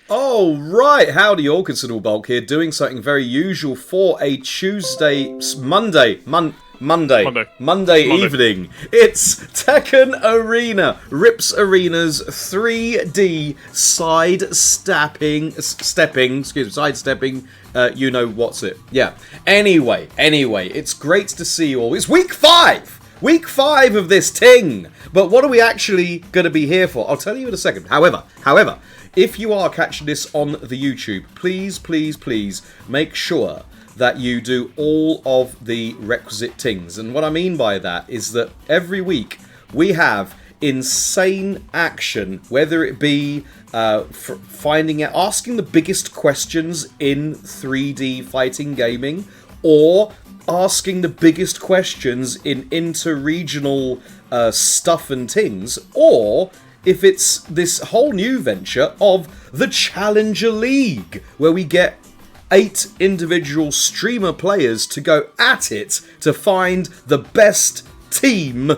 Oh, right. Howdy, all. Considerable Bulk here, doing something very usual for a Monday evening. It's Tekken Arena, Rips Arena's 3D sidestepping, you know what's it. Yeah. Anyway, it's great to see you all. It's week 5! Week 5 of this ting! But what are we actually going to be here for? I'll tell you in a second. However, if you are catching this on the YouTube, please make sure that you do all of the requisite things. And what I mean by that is that every week we have insane action, whether it be asking the biggest questions in 3D fighting gaming, or asking the biggest questions in inter-regional stuff and things, or if it's this whole new venture of the Challenger League, where we get 8 individual streamer players to go at it to find the best team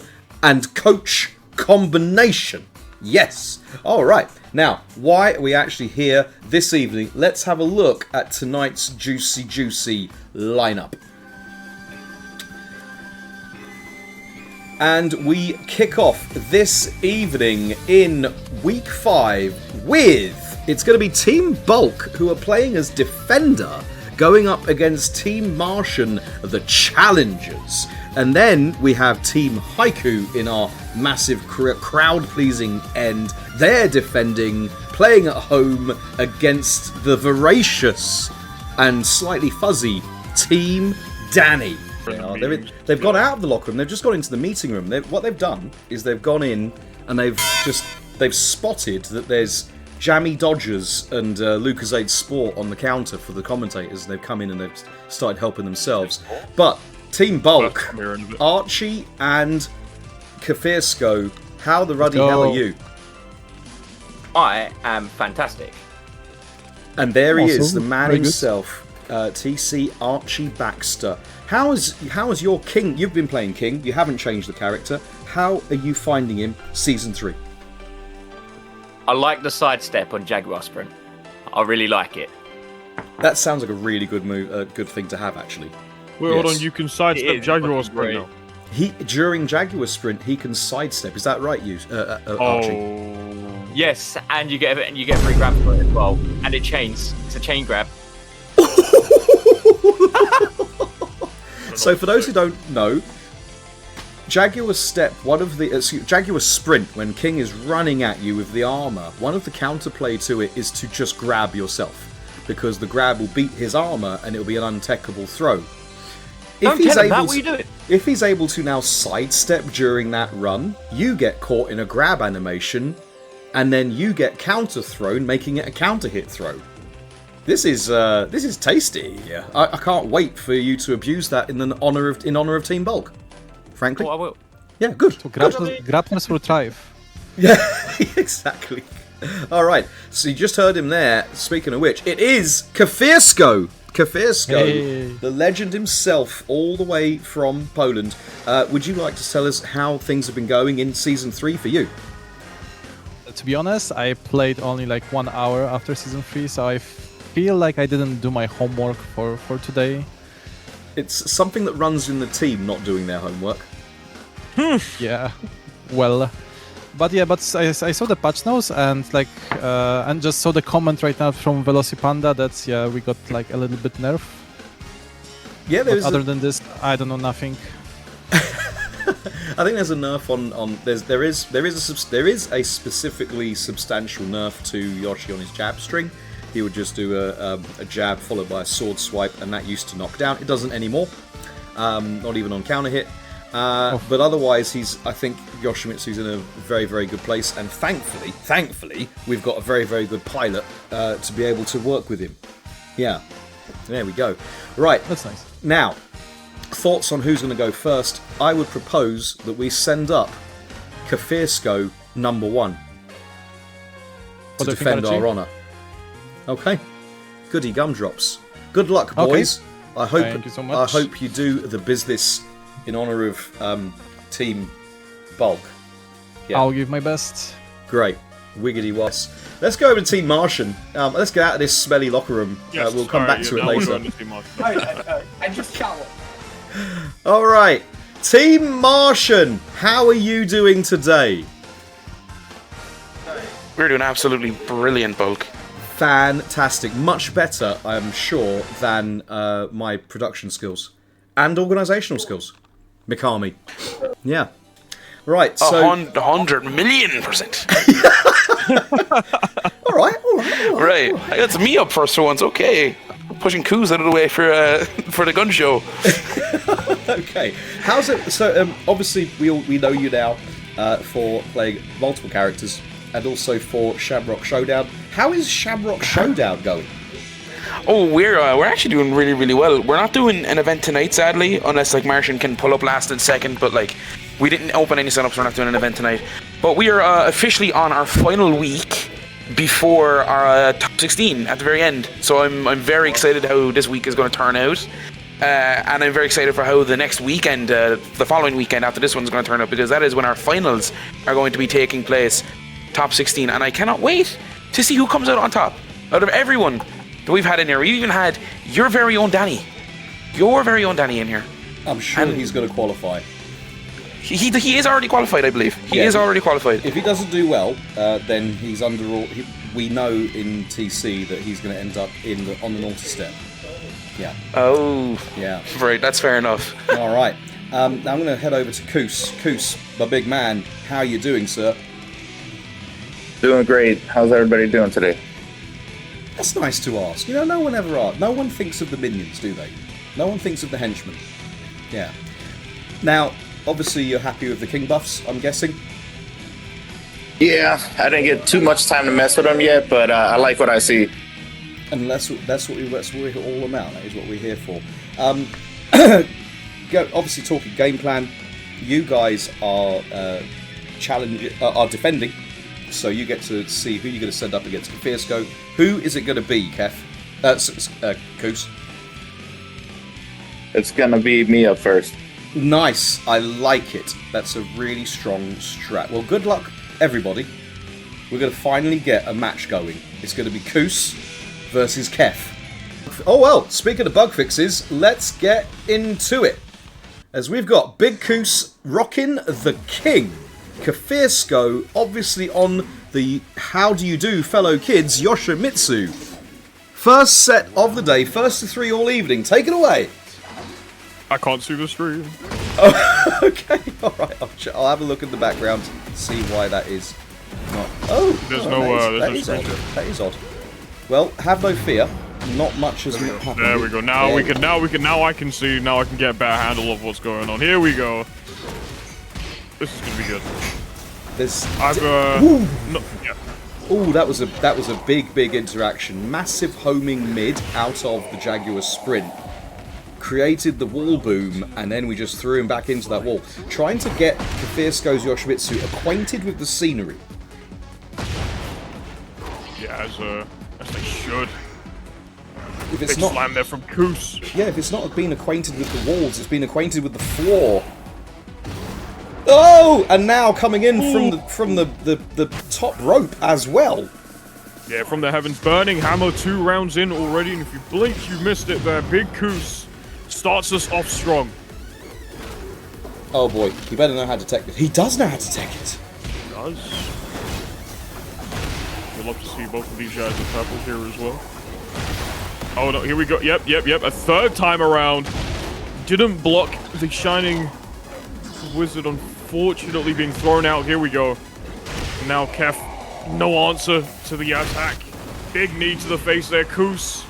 and coach combination. Yes. All right. Now, why are we actually here this evening? Let's have a look at tonight's juicy lineup. And we kick off this evening in week 5 with... It's going to be Team Bulk, who are playing as Defender, going up against Team Martian, the Challengers. And then we have Team Haiku in our massive crowd-pleasing end. They're defending, playing at home against the voracious and slightly fuzzy Team Danny. They've gone out of the locker room. They've just gone into the meeting room. What they've done is they've gone in and they've spotted that there's Jammy Dodgers and Lucasade Sport on the counter for the commentators. They've come in and they've started helping themselves. But Team Bulk, Archie and Kefirsko, how the ruddy hell are you? I am fantastic. And there he is, the man himself, TC ArchieBaxter. How is your King? You've been playing King. You haven't changed the character. How are you finding him Season 3? I like the sidestep on Jaguar Sprint. I really like it. That sounds like a really good move, a good thing to have, actually. Well, hold on, you can sidestep Jaguar Sprint now. During Jaguar Sprint, he can sidestep. Is that right, Archie? Yes, and you get free grab for it as well, and it chains. It's a chain grab. So for those who don't know, Jaguar Sprint, when King is running at you with the armor, one of the counterplay to it is to just grab yourself, because the grab will beat his armor and it'll be an untechable throw. If he's able to now sidestep during that run, you get caught in a grab animation, and then you get counter thrown, making it a counter hit throw. This is tasty. I can't wait for you to abuse that in honor of Team Bulk. Frankly. Oh, I will. Yeah, good. So grapplers will thrive. Yeah, exactly. All right. So you just heard him there. Speaking of which, it is Kefirsko. Hey. The legend himself, all the way from Poland. Would you like to tell us how things have been going in Season 3 for you? To be honest, I played only like 1 hour after Season 3, so I feel like I didn't do my homework for today. It's something that runs in the team not doing their homework. Yeah, well, but I saw the patch notes and and just saw the comment right now from Velocipanda that we got like a little bit nerf. Yeah, other than this, I don't know nothing. I think there's a nerf on there is a specifically substantial nerf to Yoshi on his jab string. He would just do a jab followed by a sword swipe, and that used to knock down. It doesn't anymore, not even on counter hit. But otherwise, I think Yoshimitsu's in a very, very good place, and thankfully, we've got a very, very good pilot to be able to work with him. Yeah, there we go. Right, that's nice. Now, thoughts on who's going to go first, I would propose that we send up Kefirsko #1 to defend our honour. Okay. Goody gumdrops. Good luck, boys. Okay. Thank you so much. I hope you do the business in honour of Team Bulk. Yeah. I'll give my best. Great. Wiggity was. Let's go over to Team Martian. Let's get out of this smelly locker room. Yes, we'll come back to it later. I just showered. All right. Team Martian, how are you doing today? We're doing absolutely brilliant, Bulk. Fantastic. Much better, I'm sure, than my production skills and organisational skills. Mikami. Yeah. Right, so... 100,000,000%. all right. Right. That's me up first for once. Okay. Pushing Kuuse out of the way for the gun show. Okay. How's it... So, obviously, we know you now for playing multiple characters and also for Shamrock Showdown. How is Shamrock Showdown going? Oh, we're actually doing really, really well. We're not doing an event tonight, sadly, unless like Martian can pull up last and second. But like, we didn't open any setups. We're not doing an event tonight. But we are officially on our final week before our top 16 at the very end. So I'm very excited how this week is going to turn out, and I'm very excited for how the next weekend, the following weekend after this one is going to turn out, because that is when our finals are going to be taking place, top 16, and I cannot wait to see who comes out on top out of everyone that we've had in here. We even had your very own Danny in here. I'm sure he's going to qualify. He is already qualified, I believe. He is already qualified. If he doesn't do well, then he's under all. We know in TC that he's going to end up on the naughty step. Yeah. Oh. Yeah. Right, that's fair enough. All right. Now I'm going to head over to Kuuse. Kuuse, my big man, how are you doing, sir? Doing great. How's everybody doing today? That's nice to ask. You know, no one ever asks. No one thinks of the minions, do they? No one thinks of the henchmen. Yeah. Now, obviously, you're happy with the king buffs, I'm guessing? Yeah, I didn't get too much time to mess with them yet, but I like what I see. And that's what we're all about. That is what we're here for. Obviously, talking game plan, you guys are are defending, so you get to see who you're going to send up against Kefirsko. Who is it going to be, Kef? Kuuse. It's gonna be me up first. Nice, I like it. That's a really strong strat. Well, good luck, everybody. We're going to finally get a match going. It's going to be Kuuse versus Kef. Oh well, speaking of bug fixes, let's get into it. As we've got BigKuuse rocking the king. Kefirsko, obviously on the how do you do, fellow kids, Yoshimitsu. First set of the day, first to three all evening. Take it away. I can't see the stream. Oh, okay, alright. I'll have a look in the background, see why that is not. There's that is odd. Well, have no fear. Not much has happened. There we go. Now I can see. Now I can get a better handle of what's going on. Here we go. This is gonna be good. Ooh, that was a big interaction. Massive homing mid out of the Jaguar sprint. Created the wall boom, and then we just threw him back into that wall. Trying to get Kefirsko's Yoshimitsu acquainted with the scenery. Yeah, as they should. If it's Big not slam there from Kuuse. Yeah, if it's not been acquainted with the walls, it's been acquainted with the floor. Oh, and now coming in from the top rope as well. Yeah, from the heavens burning hammer, 2 rounds in already, and if you blink, you missed it there. BigKuuse starts us off strong. Oh boy, he better know how to tech it. He does know how to tech it. He does. We'd love to see both of these guys in purple here as well. Oh no, here we go. Yep. A third time around. Didn't block the Shining Wizard, unfortunately being thrown out. Here we go. Now Kef, no answer to the attack. Big knee to the face there. Kuuse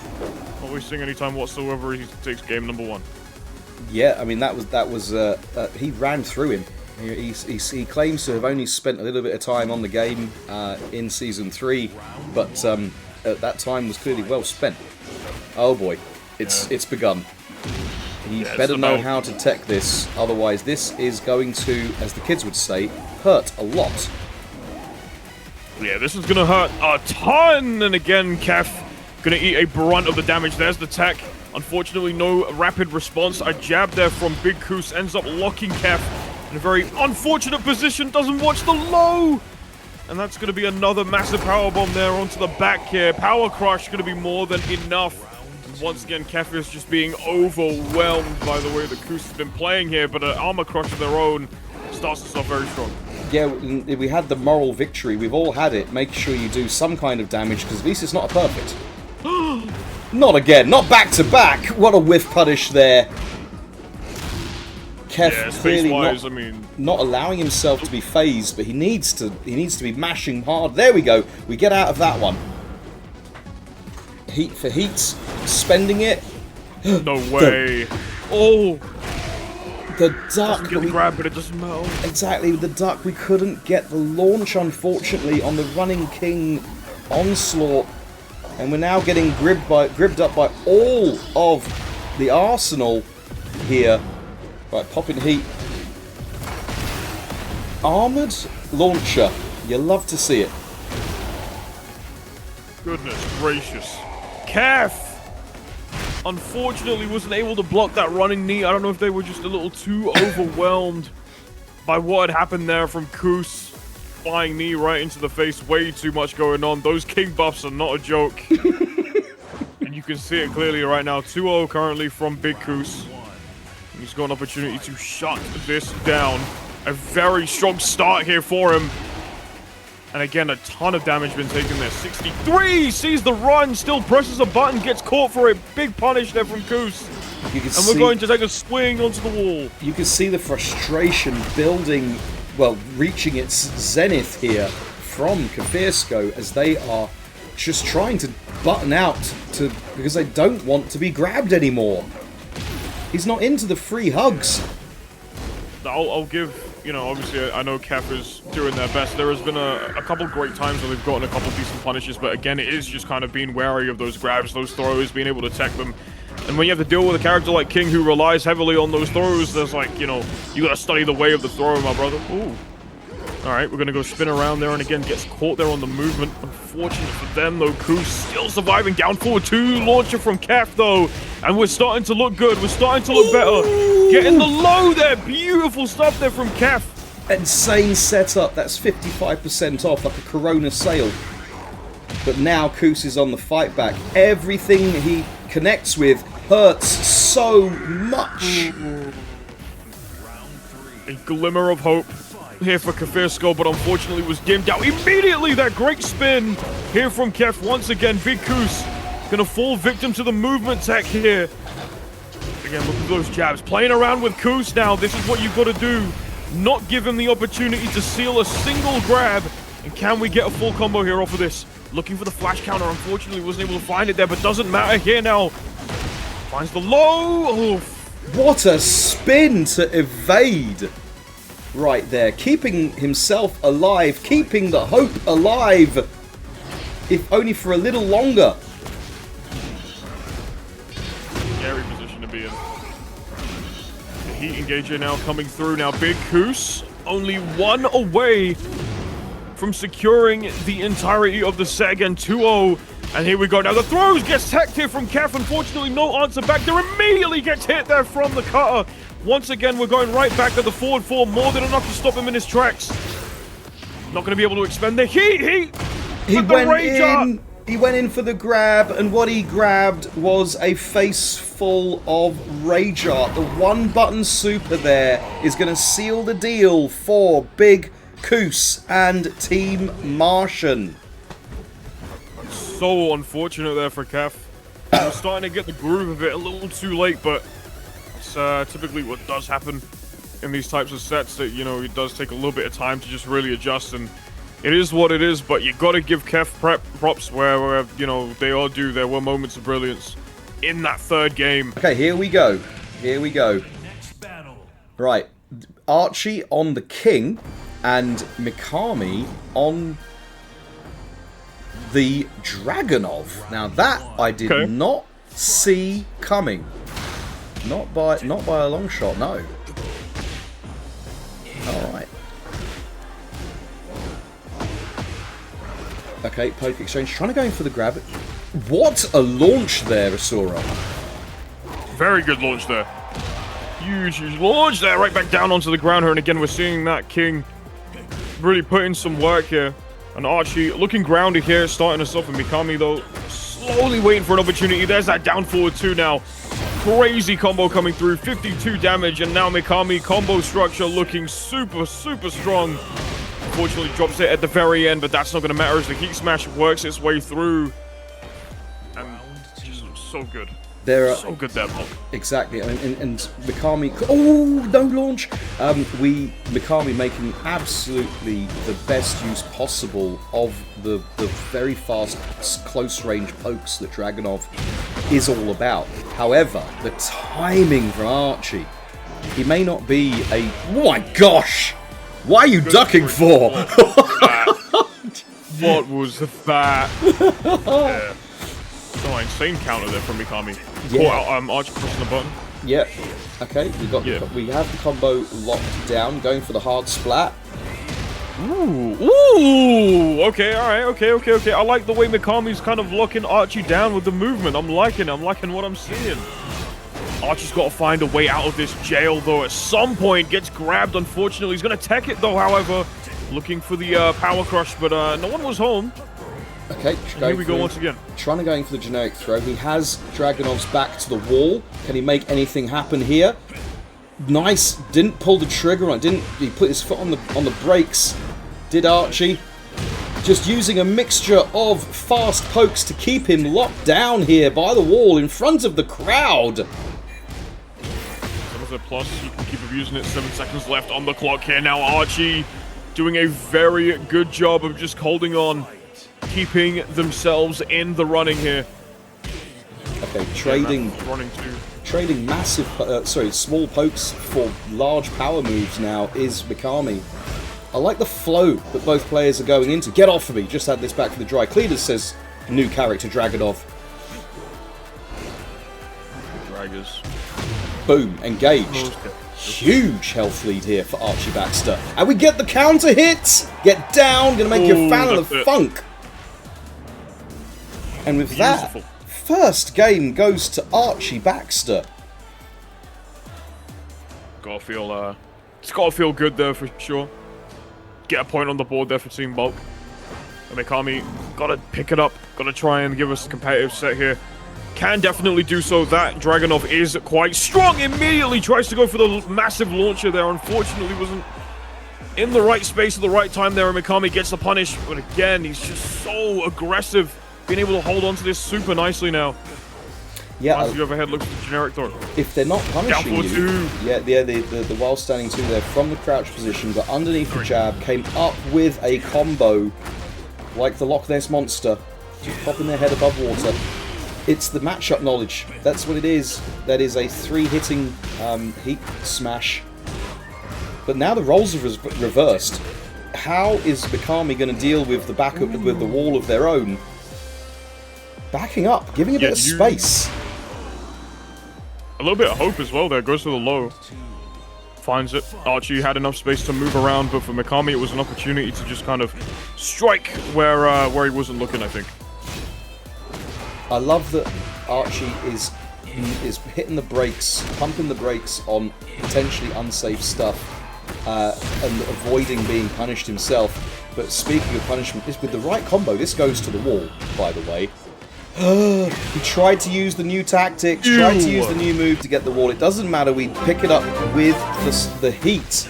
not wasting any time whatsoever. He takes game number 1. Yeah, I mean that was he ran through him. He claims to have only spent a little bit of time on the game in season 3, but that time was clearly well spent. Oh boy, it's begun. He Yeah, better it's know about- how to tech this, otherwise this is going to, as the kids would say, hurt a lot. Yeah, this is gonna hurt a ton, and again, Kef gonna eat a brunt of the damage. There's the tech. Unfortunately, no rapid response. A jab there from BigKuuse ends up locking Kef in a very unfortunate position. Doesn't watch the low, and that's gonna be another massive power bomb there onto the back here. Power crush gonna be more than enough. And once again, Kef is just being overwhelmed by the way the Kuuse has been playing here, but an armor crush of their own starts us off very strong. Yeah, we had the moral victory. We've all had it. Make sure you do some kind of damage, because at least it's not a perfect. Not again. Not back to back. What a whiff punish there. Kef Yeah, clearly space-wise, I mean, not allowing himself to be phased, but he needs to be mashing hard. There we go. We get out of that one. Heat for heat. Spending it. no way. Oh, The duck. doesn't get the grab, but it doesn't matter. Exactly, with the duck, we couldn't get the launch, unfortunately, on the running king onslaught. And we're now getting gribbed up by all of the arsenal here. Right, popping heat. Armoured launcher. You love to see it. Goodness gracious. Kef! Unfortunately wasn't able to block that running knee. I don't know if they were just a little too overwhelmed by what had happened there from Kuuse. Flying knee right into the face. Way too much going on. Those king buffs are not a joke. And you can see it clearly right now. 2-0 currently from BigKuuse. He's got an opportunity to shut this down. A very strong start here for him. And again, a ton of damage been taken there. 63, sees the run, still presses a button, gets caught for it. Big punish there from Kuuse. And we're going to take a swing onto the wall. You can see the frustration building, well, reaching its zenith here from Kefirsko as they are just trying to button out because they don't want to be grabbed anymore. He's not into the free hugs. I'll give, you know, obviously I know Kef is doing their best. There has been a couple great times where they've gotten a couple decent punishes, but again, it is just kind of being wary of those grabs, those throws, being able to tech them. And when you have to deal with a character like King who relies heavily on those throws, there's like, you know, you gotta study the way of the throw, my brother. Ooh. Alright, we're gonna go spin around there, and again, gets caught there on the movement. Unfortunate for them, though. Kuuse still surviving. Down forward 2 launcher from Kef, though. And we're starting to look good. We're starting to look better. Getting the low there. Beautiful stuff there from Kef. Insane setup. That's 55% off, like a Corona sale. But now Kuuse is on the fight back. Everything he connects with hurts so much. A glimmer of hope here for Kefirsko, but unfortunately was dimmed out immediately. That great spin here from Kef. Once again, BigKuuse gonna fall victim to the movement tech here. Again, look at those jabs. Playing around with Kuuse now. This is what you've got to do. Not give him the opportunity to seal a single grab. And can we get a full combo here off of this? Looking for the flash counter. Unfortunately, wasn't able to find it there, but doesn't matter here now. Finds the low. Oof. What a spin to evade. Right there, keeping himself alive, keeping the hope alive, if only for a little longer. Scary position to be in. The heat engager now coming through. Now BigKuuse only 1 away from securing the entirety of the set again. 2-0. And here we go. Now the throws gets teched here from Kef. Unfortunately, no answer back there. Immediately gets hit there from the cutter. Once again, we're going right back to the forward 4. More than enough to stop him in his tracks. Not going to be able to expend the heat. He went in for the grab, and what he grabbed was a face full of Rage Art. The one-button super there is going to seal the deal for BigKuuse and Team Martian. So unfortunate there for Kef. We're starting to get the groove of it a little too late, but it's typically what does happen in these types of sets, that, you know, it does take a little bit of time to just really adjust, and it is what it is. But you got to give Kef props where, you know, they are due. There were moments of brilliance in that third game. Okay, here we go. Here we go. Right, Archie on the King and Mikami on the Dragunov. Now that I did not see coming. Not by a long shot, no. Alright. Okay, poke exchange. Trying to go in for the grab. What a launch there, Asura. Very good launch there. Huge launch there, right back down onto the ground here. And again, we're seeing that King really put in some work here. And Archie looking grounded here, starting us off. And Mikami, though, slowly waiting for an opportunity. There's that down forward 2 now. Crazy combo coming through, 52 damage. And now Mikami combo structure looking super, super strong. Unfortunately, drops it at the very end, but that's not going to matter as the Heat Smash works its way through. And just looks so good. So good there, Bob. Exactly, I mean, and Mikami... Oh, no launch! Mikami making absolutely the best use possible of the very fast, close-range pokes that Dragunov is all about. However, the timing from Archie, he may not be a... Oh my gosh! Why are you ducking for? What was that? Yeah. Oh, insane counter there from Mikami. Yeah. Archie pressing the button. Yep. Okay, we have the combo locked down, going for the hard splat. Ooh! Okay, alright, okay. I like the way Mikami's kind of locking Archie down with the movement. I'm liking what I'm seeing. Archie's got to find a way out of this jail, though. At some point, gets grabbed, unfortunately. He's going to tech it, though, however. Looking for the power crush, but no one was home. Okay, here we go once again. Trying to go in for the generic throw. He has Dragunov's back to the wall. Can he make anything happen here? Nice. Didn't pull the trigger on. He put his foot on the brakes. Did Archie? Just using a mixture of fast pokes to keep him locked down here by the wall in front of the crowd. A plus, you can keep abusing it. 7 seconds left on the clock here. Now Archie doing a very good job of just holding on, keeping themselves in the running here. Okay, trading massive, small pokes for large power moves now is Mikami. I like the flow that both players are going into. Get off of me! Just had this back for the dry cleaners, says new character Dragunov. Draggers. Boom, engaged. Huge health lead here for ArchieBaxter. And we get the counter hit! Get down, gonna make you a fan of the funk. And with that, first game goes to ArchieBaxter. It's gotta feel good there for sure. Get a point on the board there for Team Bulk. And Mikami gotta pick it up, gotta try and give us a competitive set here. Can definitely do so. That Dragunov is quite strong. Immediately tries to go for the massive launcher there. Unfortunately, wasn't in the right space at the right time there. And Mikami gets the punish. But again, he's just so aggressive. Being able to hold on to this super nicely now. Yeah. As you overhead looks at the generic throw. If they're not punishing you, two. yeah, the while standing 2 there from the crouch position, but underneath the jab, came up with a combo like the Loch Ness Monster, just popping their head above water. It's the matchup knowledge. That's what it is. That is a 3-hitting heat smash. But now the roles are reversed. How is Mikami going to deal with the backup with the wall of their own? Backing up, giving a bit of space. A little bit of hope as well there. Goes to the low. Finds it. Archie had enough space to move around, but for Mikami it was an opportunity to just kind of strike where he wasn't looking, I think. I love that Archie is hitting the brakes, pumping the brakes on potentially unsafe stuff, and avoiding being punished himself. But speaking of punishment, with the right combo, this goes to the wall, by the way. He tried to use the new tactics, tried to use the new move to get the wall. It doesn't matter, we pick it up with the heat.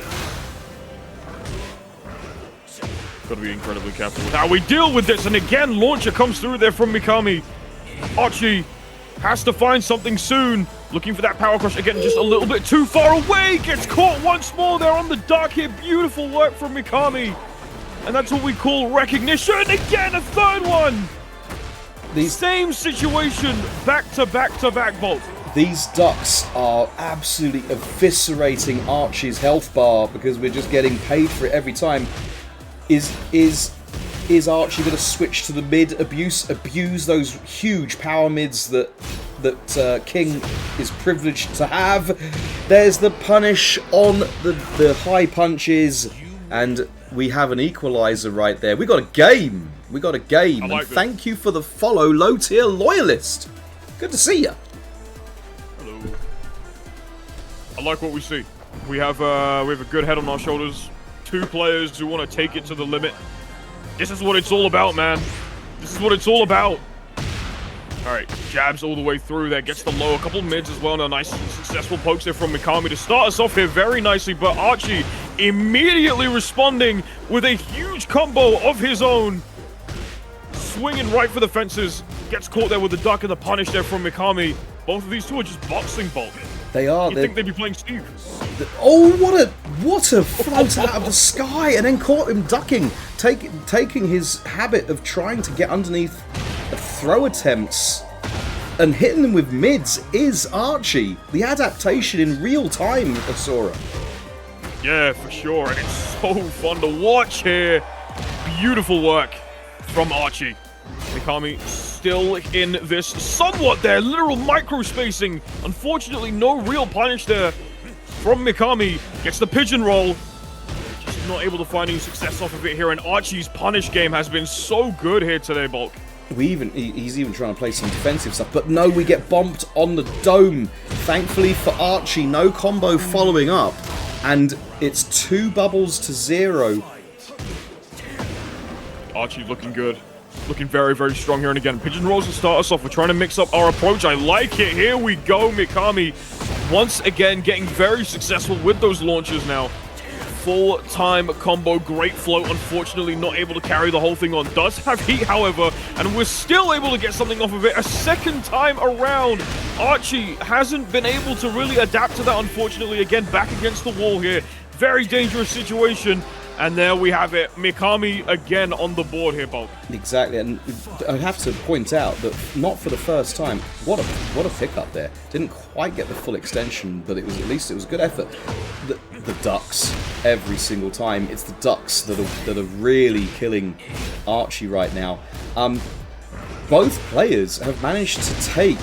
Got to be incredibly careful with how we deal with this. And again, launcher comes through there from Mikami. Archie has to find something soon. Looking for that power crush. Again, just a little bit too far away. Gets caught once more there on the dark here. Beautiful work from Mikami. And that's what we call recognition. Again, a third one. Same situation. Back to back to back, Bolt. These ducks are absolutely eviscerating Archie's health bar because we're just getting paid for it every time. Is Archie going to switch to the mid, abuse those huge power mids that that King is privileged to have. There's the punish on the high punches, and we have an equalizer right there. We got a game. We got a game. I like and thank you for the follow, low tier loyalist. Good to see you. Hello. I like what we see. We have a good head on our shoulders. 2 players who want to take it to the limit. This is what it's all about, man. This is what it's all about. All right, jabs all the way through there. Gets the low, a couple mids as well. Now, nice successful pokes there from Mikami to start us off here very nicely. But Archie immediately responding with a huge combo of his own. Swinging right for the fences. Gets caught there with the duck and the punish there from Mikami. Both of these two are just boxing bulk. They are. You'd think they'd be playing Steve. Oh, what a float out of the sky, and then caught him ducking, taking his habit of trying to get underneath throw attempts and hitting them with mids is Archie. The adaptation in real time, Asura. Yeah, for sure, and it's so fun to watch here. Beautiful work from Archie. Mikami still in this somewhat there, literal micro spacing. Unfortunately, no real punish there from Mikami. Gets the pigeon roll. Just not able to find any success off of it here, and Archie's punish game has been so good here today, Bulk. He's even trying to play some defensive stuff, but no, we get bumped on the dome. Thankfully for Archie, no combo following up, and it's 2 bubbles to 0. Archie looking good. Looking very, very strong here, and again, pigeon rolls to start us off. We're trying to mix up our approach. I like it. Here we go. Mikami once again getting very successful with those launches now. Full-time combo, great float. Unfortunately, not able to carry the whole thing on. Does have heat, however, and we're still able to get something off of it a second time around. Archie hasn't been able to really adapt to that, unfortunately. Again, back against the wall here. Very dangerous situation. And there we have it. Mikami again on the board here, Bob. Exactly, and I have to point out that not for the first time, what a pickup there. Didn't quite get the full extension, but at least it was a good effort. The ducks every single time. It's the ducks that are really killing Archie right now. Both players have managed to take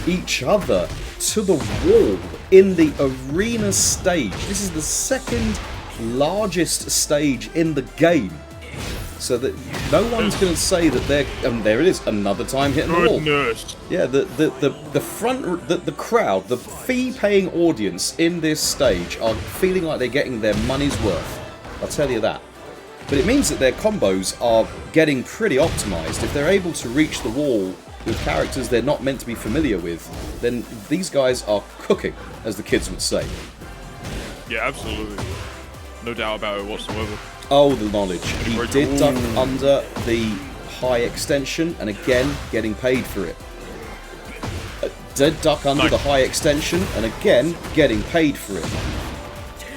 each other to the wall in the arena stage. This is the second largest stage in the game, so that no one's going to say that they're. There it is, another time hitting the wall. Yeah, the crowd, the fee-paying audience in this stage are feeling like they're getting their money's worth. I'll tell you that. But it means that their combos are getting pretty optimized. If they're able to reach the wall with characters they're not meant to be familiar with, then these guys are cooking, as the kids would say. Yeah, absolutely. No doubt about it whatsoever. Oh, the knowledge. He did duck under the high extension, and again, getting paid for it. Did duck under the high extension, and again, getting paid for it.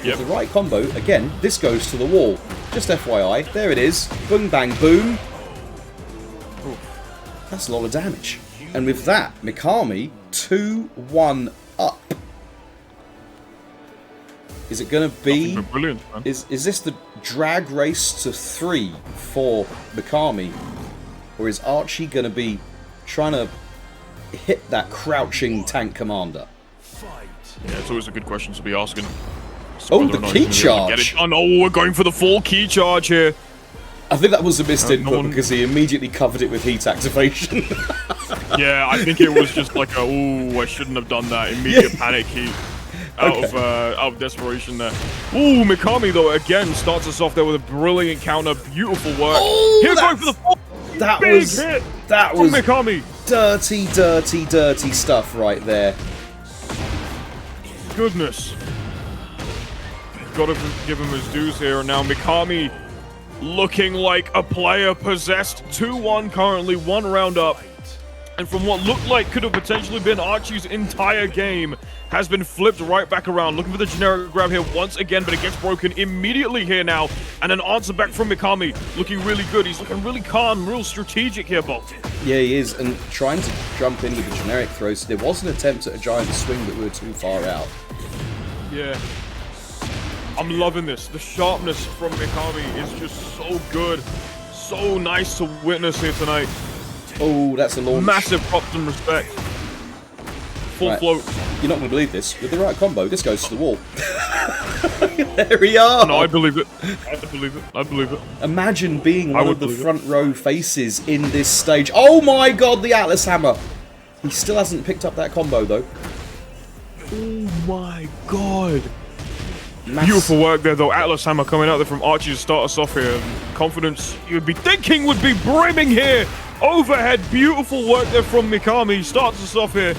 With the right combo, again, this goes to the wall. Just FYI, there it is. Boom, bang, boom. Ooh, that's a lot of damage. And with that, Mikami, 2-1 up. Is it going to be... Brilliant, man. Is this the drag race to 3 for Mikami? Or is Archie going to be trying to hit that crouching tank commander? Yeah, it's always a good question to be asking. Oh, the key charge! Oh no, we're going for the full key charge here. I think that was a missed input because he immediately covered it with heat activation. Yeah, I think it was just like a, ooh, I shouldn't have done that. Immediate panic heat. Out of desperation there. Ooh, Mikami though again starts us off there with a brilliant counter. Beautiful work. Oh, here going for the full big hit. That was Mikami. Dirty, dirty, dirty stuff right there. Goodness. Gotta give him his dues here. And now Mikami looking like a player possessed. 2-1 currently, 1 round up. And from what looked like could have potentially been Archie's entire game, has been flipped right back around. Looking for the generic grab here once again, but it gets broken immediately here now. And an answer back from Mikami. Looking really good. He's looking really calm, real strategic here, Bolt. Yeah, he is. And trying to jump in with the generic throws. There was an attempt at a giant swing, but we were too far out. Yeah. I'm loving this. The sharpness from Mikami is just so good. So nice to witness here tonight. Oh, that's a launch. Massive props and respect. full float. You're not going to believe this. With the right combo, this goes to the wall. There we are. No, I believe it. I believe it. I believe it. Imagine being one of the front row faces in this stage. Oh my god, the Atlas Hammer. He still hasn't picked up that combo, though. Oh my god. Beautiful work there, though. Atlas Hammer coming out there from Archie to start us off here. Confidence you'd be thinking would be brimming here. Overhead, beautiful work there from Mikami. Starts us off here.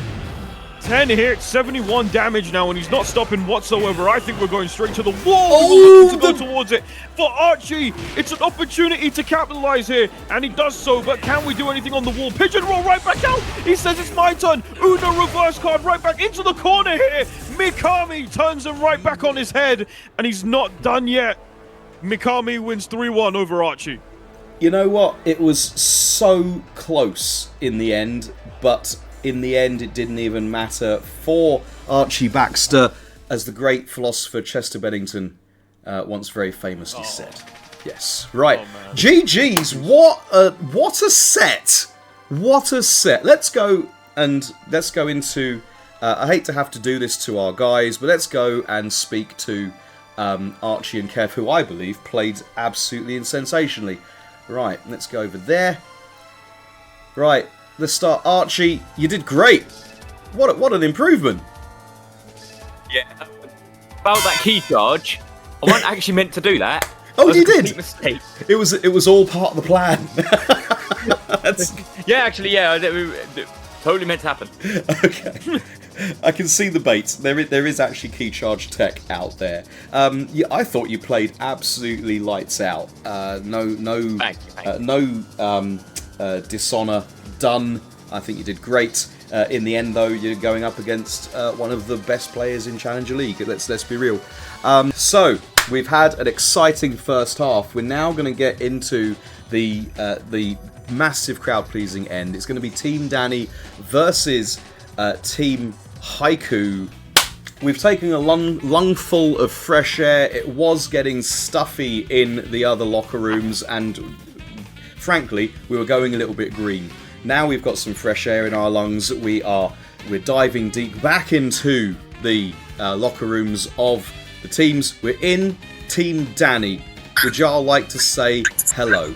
10 hits, 71 damage now, and he's not stopping whatsoever. I think we're going straight to the wall. Oh, to go towards it. For Archie, it's an opportunity to capitalize here, and he does so, but can we do anything on the wall? Pigeon roll right back out. He says it's my turn. Uno reverse card right back into the corner here. Mikami turns him right back on his head, and he's not done yet. Mikami wins 3-1 over Archie. You know what? It was so close in the end, but in the end it didn't even matter for ArchieBaxter, as the great philosopher Chester Bennington once very famously said. Yes, right. GG's, what a set! What a set! Let's go into. I hate to have to do this to our guys, but let's go and speak to Archie and Kev, who I believe played absolutely and sensationally. Right, let's go over there. Right, let's start. Archie, you did great. What an improvement. Yeah. About that key charge, I wasn't actually meant to do that. Oh, you did? Mistake. It was all part of the plan. Yeah, actually, yeah. It totally meant to happen. Okay. I can see the bait. There is actually key charge tech out there. Yeah, I thought you played absolutely lights out. No dishonor done. I think you did great. In the end, though, you're going up against one of the best players in Challenger League. Let's be real. So we've had an exciting first half. We're now going to get into the massive crowd-pleasing end. It's going to be Team Danny versus Team Haiku. We've taken a lungful of fresh air. It was getting stuffy in the other locker rooms, and frankly, we were going a little bit green. Now we've got some fresh air in our lungs. We're diving deep back into the locker rooms of the teams. We're in Team Danny. Would y'all like to say hello?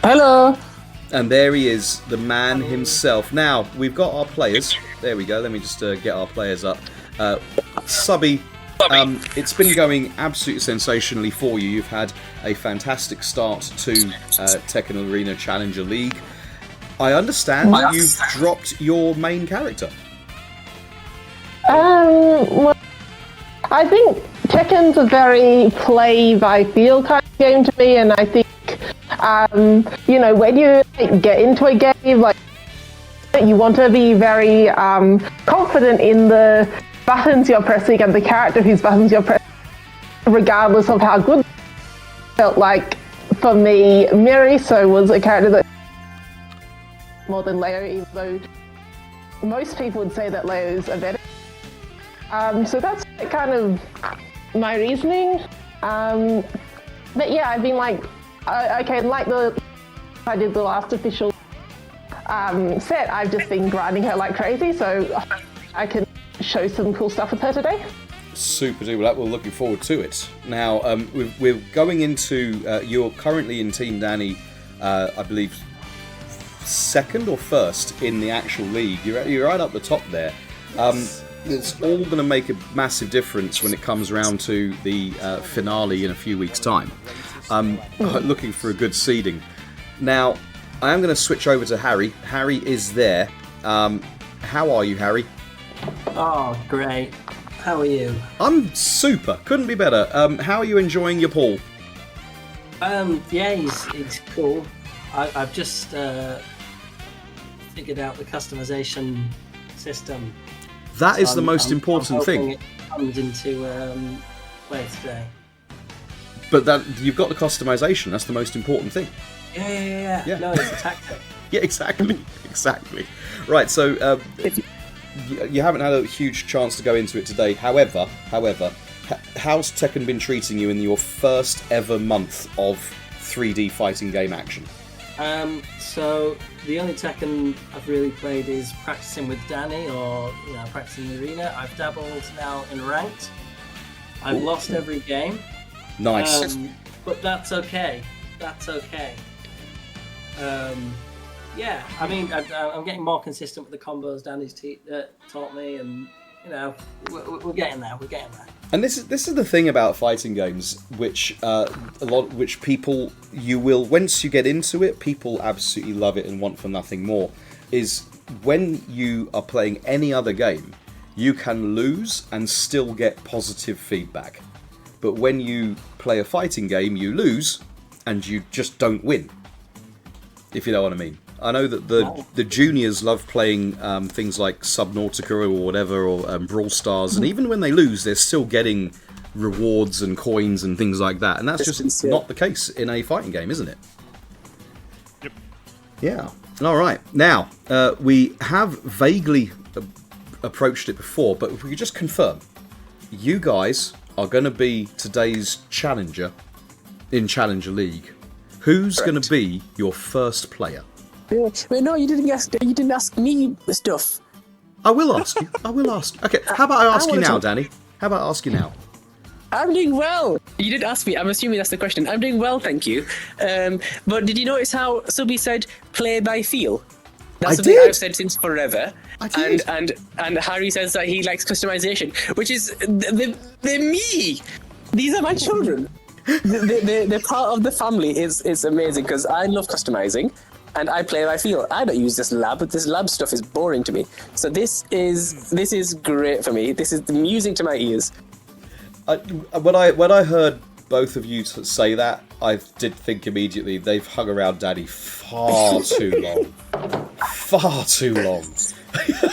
Hello. And there he is, the man himself. Now, we've got our players. There we go. Let me just get our players up. Subby, it's been going absolutely sensationally for you. You've had a fantastic start to Tekken Arena Challenger League. I understand you've dropped your main character. Well, I think Tekken's a very play-by-feel kind of game to me, and I think when you get into a game, like, you want to be very confident in the buttons you're pressing and the character whose buttons you're pressing, regardless of how good. Felt like, for me, Miary was a character that more than Leo, even though most people would say that Leo's a better. So that's kind of my reasoning. But yeah, I've been like, okay, like I did the last official set, I've just been grinding her like crazy, so I can show some cool stuff with her today. Super duper, we're looking forward to it. Now, we're going into, you're currently in Team Danny, I believe, second or first in the actual league. You're right up the top there. It's all going to make a massive difference when it comes around to the finale in a few weeks' time. Looking for a good seeding. Now, I am going to switch over to Harry. Harry is there. How are you, Harry? Oh, great. How are you? I'm super. Couldn't be better. How are you enjoying your pool? Yeah, he's cool. I've just figured out the customization system. That is the most important thing. It comes into play today. But that you've got the customization. That's the most important thing. Yeah. No, it's a tactic. Yeah, exactly. Right. So you haven't had a huge chance to go into it today. However, how's Tekken been treating you in your first ever month of 3D fighting game action? So the only Tekken I've really played is practicing with Danny or practicing in the arena. I've dabbled now in ranked. I've lost every game. Nice. But that's okay. That's okay. Yeah, I mean, I'm getting more consistent with the combos Danny's taught me, and we're getting there. We're getting there. And this is the thing about fighting games, which people you will, once you get into it, people absolutely love it and want for nothing more. Is when you are playing any other game, you can lose and still get positive feedback. But when you play a fighting game, you lose and you just don't win. If you know what I mean. I know that the juniors love playing things like Subnautica or whatever, or Brawl Stars, and even when they lose, they're still getting rewards and coins and things like that. And that's just not the case in a fighting game, isn't it? Yep. Yeah. All right. Now, we have vaguely approached it before, but if we could just confirm, you guys are going to be today's challenger in Challenger League. Who's going to be your first player? Wait, no, you didn't ask me stuff. I will ask you. I will ask. Okay, how about I ask you now, Danny? How about I ask you now? I'm doing well. You didn't ask me. I'm assuming that's the question. I'm doing well, thank you. But did you notice how Subby said play by feel? That's something I've said since forever. I did. And Harry says that he likes customization, which is they're me. These are my children. They're part of the family. Is amazing because I love customizing. And I play by feel. I don't use this lab, but this lab stuff is boring to me. So this is great for me. This is music to my ears. When I heard both of you say that, I did think immediately they've hung around Daddy far too long. Far too long.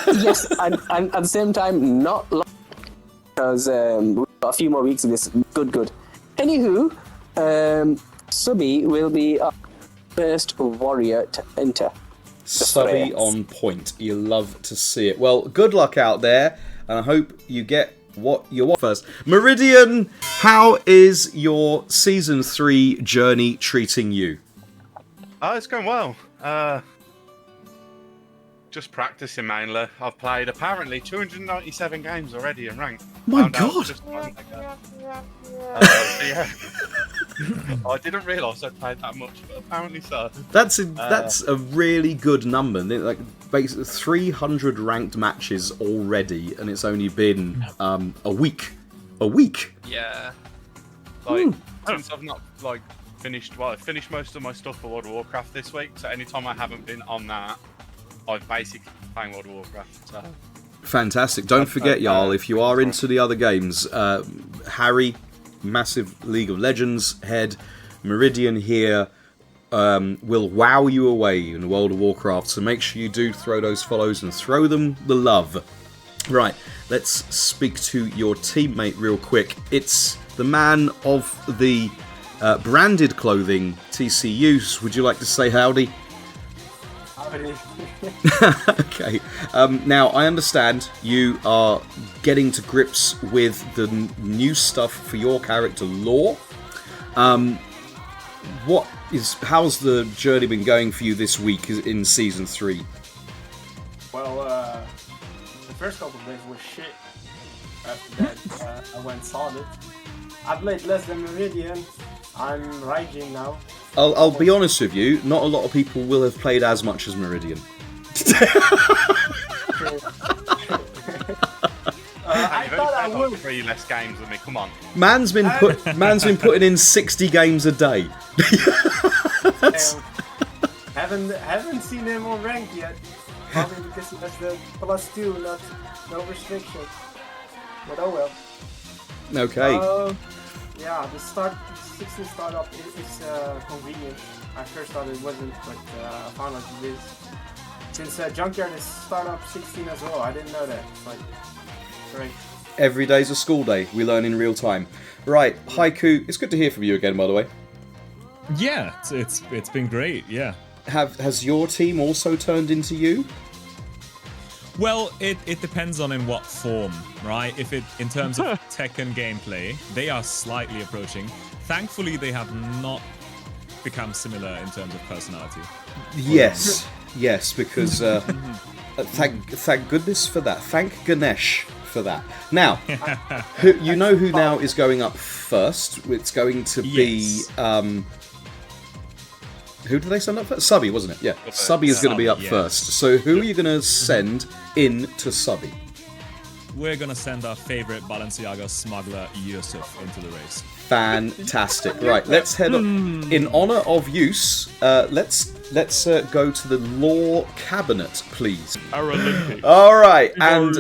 Yes, and at the same time, not long, because we've got a few more weeks of this. Good. Anywho, Subby will be first warrior to enter. Subby on point. You love to see it. Well, good luck out there, and I hope you get what you want first. Meridian, how is your Season 3 journey treating you? It's going well. Just practicing mainly. I've played apparently 297 games already in ranked. My God! Yeah. I didn't realise I played that much, but apparently so. That's a really good number. Like basically 300 ranked matches already, and it's only been a week. A week. Yeah. Like since I've not finished. Well, I finished most of my stuff for World of Warcraft this week. So anytime I haven't been on that, I've basically been playing World of Warcraft. So. Fantastic. Don't forget, y'all, if you are into the other games, Harry, massive League of Legends head, Meridian here, will wow you away in World of Warcraft. So make sure you do throw those follows and throw them the love. Right, let's speak to your teammate real quick. It's the man of the branded clothing, TSUMFAAF. Would you like to say howdy? Okay. Now, I understand you are getting to grips with the new stuff for your character lore. How's the journey been going for you this week in Season 3? Well, the first couple of days was shit. After that, I went solid. I played less than Meridian. I'm raging now. I'll be honest with you, not a lot of people will have played as much as Meridian. I thought I would. 3 less games than me. Come on. Man's been putting in 60 games a day. Haven't seen him on rank yet. Probably because he has the +2, no restriction. But oh well. Okay. Yeah, the 16 startup is convenient. I first thought it wasn't, but I found out it is. Since Junkyard is startup 16 as well, I didn't know that. It's like, great. Every day's a school day. We learn in real time. Right, Haiku, it's good to hear from you again, by the way. Yeah, it's been great. Yeah. Has your team also turned into you? Well, it depends on in what form, right? If it in terms of Tekken gameplay, they are slightly approaching. Thankfully, they have not become similar in terms of personality. Yes, yes, because thank goodness for that. Thank Ganesh for that. Now, you know who now is going up first? It's going to be who did they send up first? Subby, wasn't it? Yeah, Subby is going to be up first. So who are you going to send in to Subby? We're going to send our favorite Balenciaga smuggler, Yusuf, into the race. Fantastic. Right, let's head on. In honor of Youss, let's go to the law cabinet, please. Our Olympics. All right, and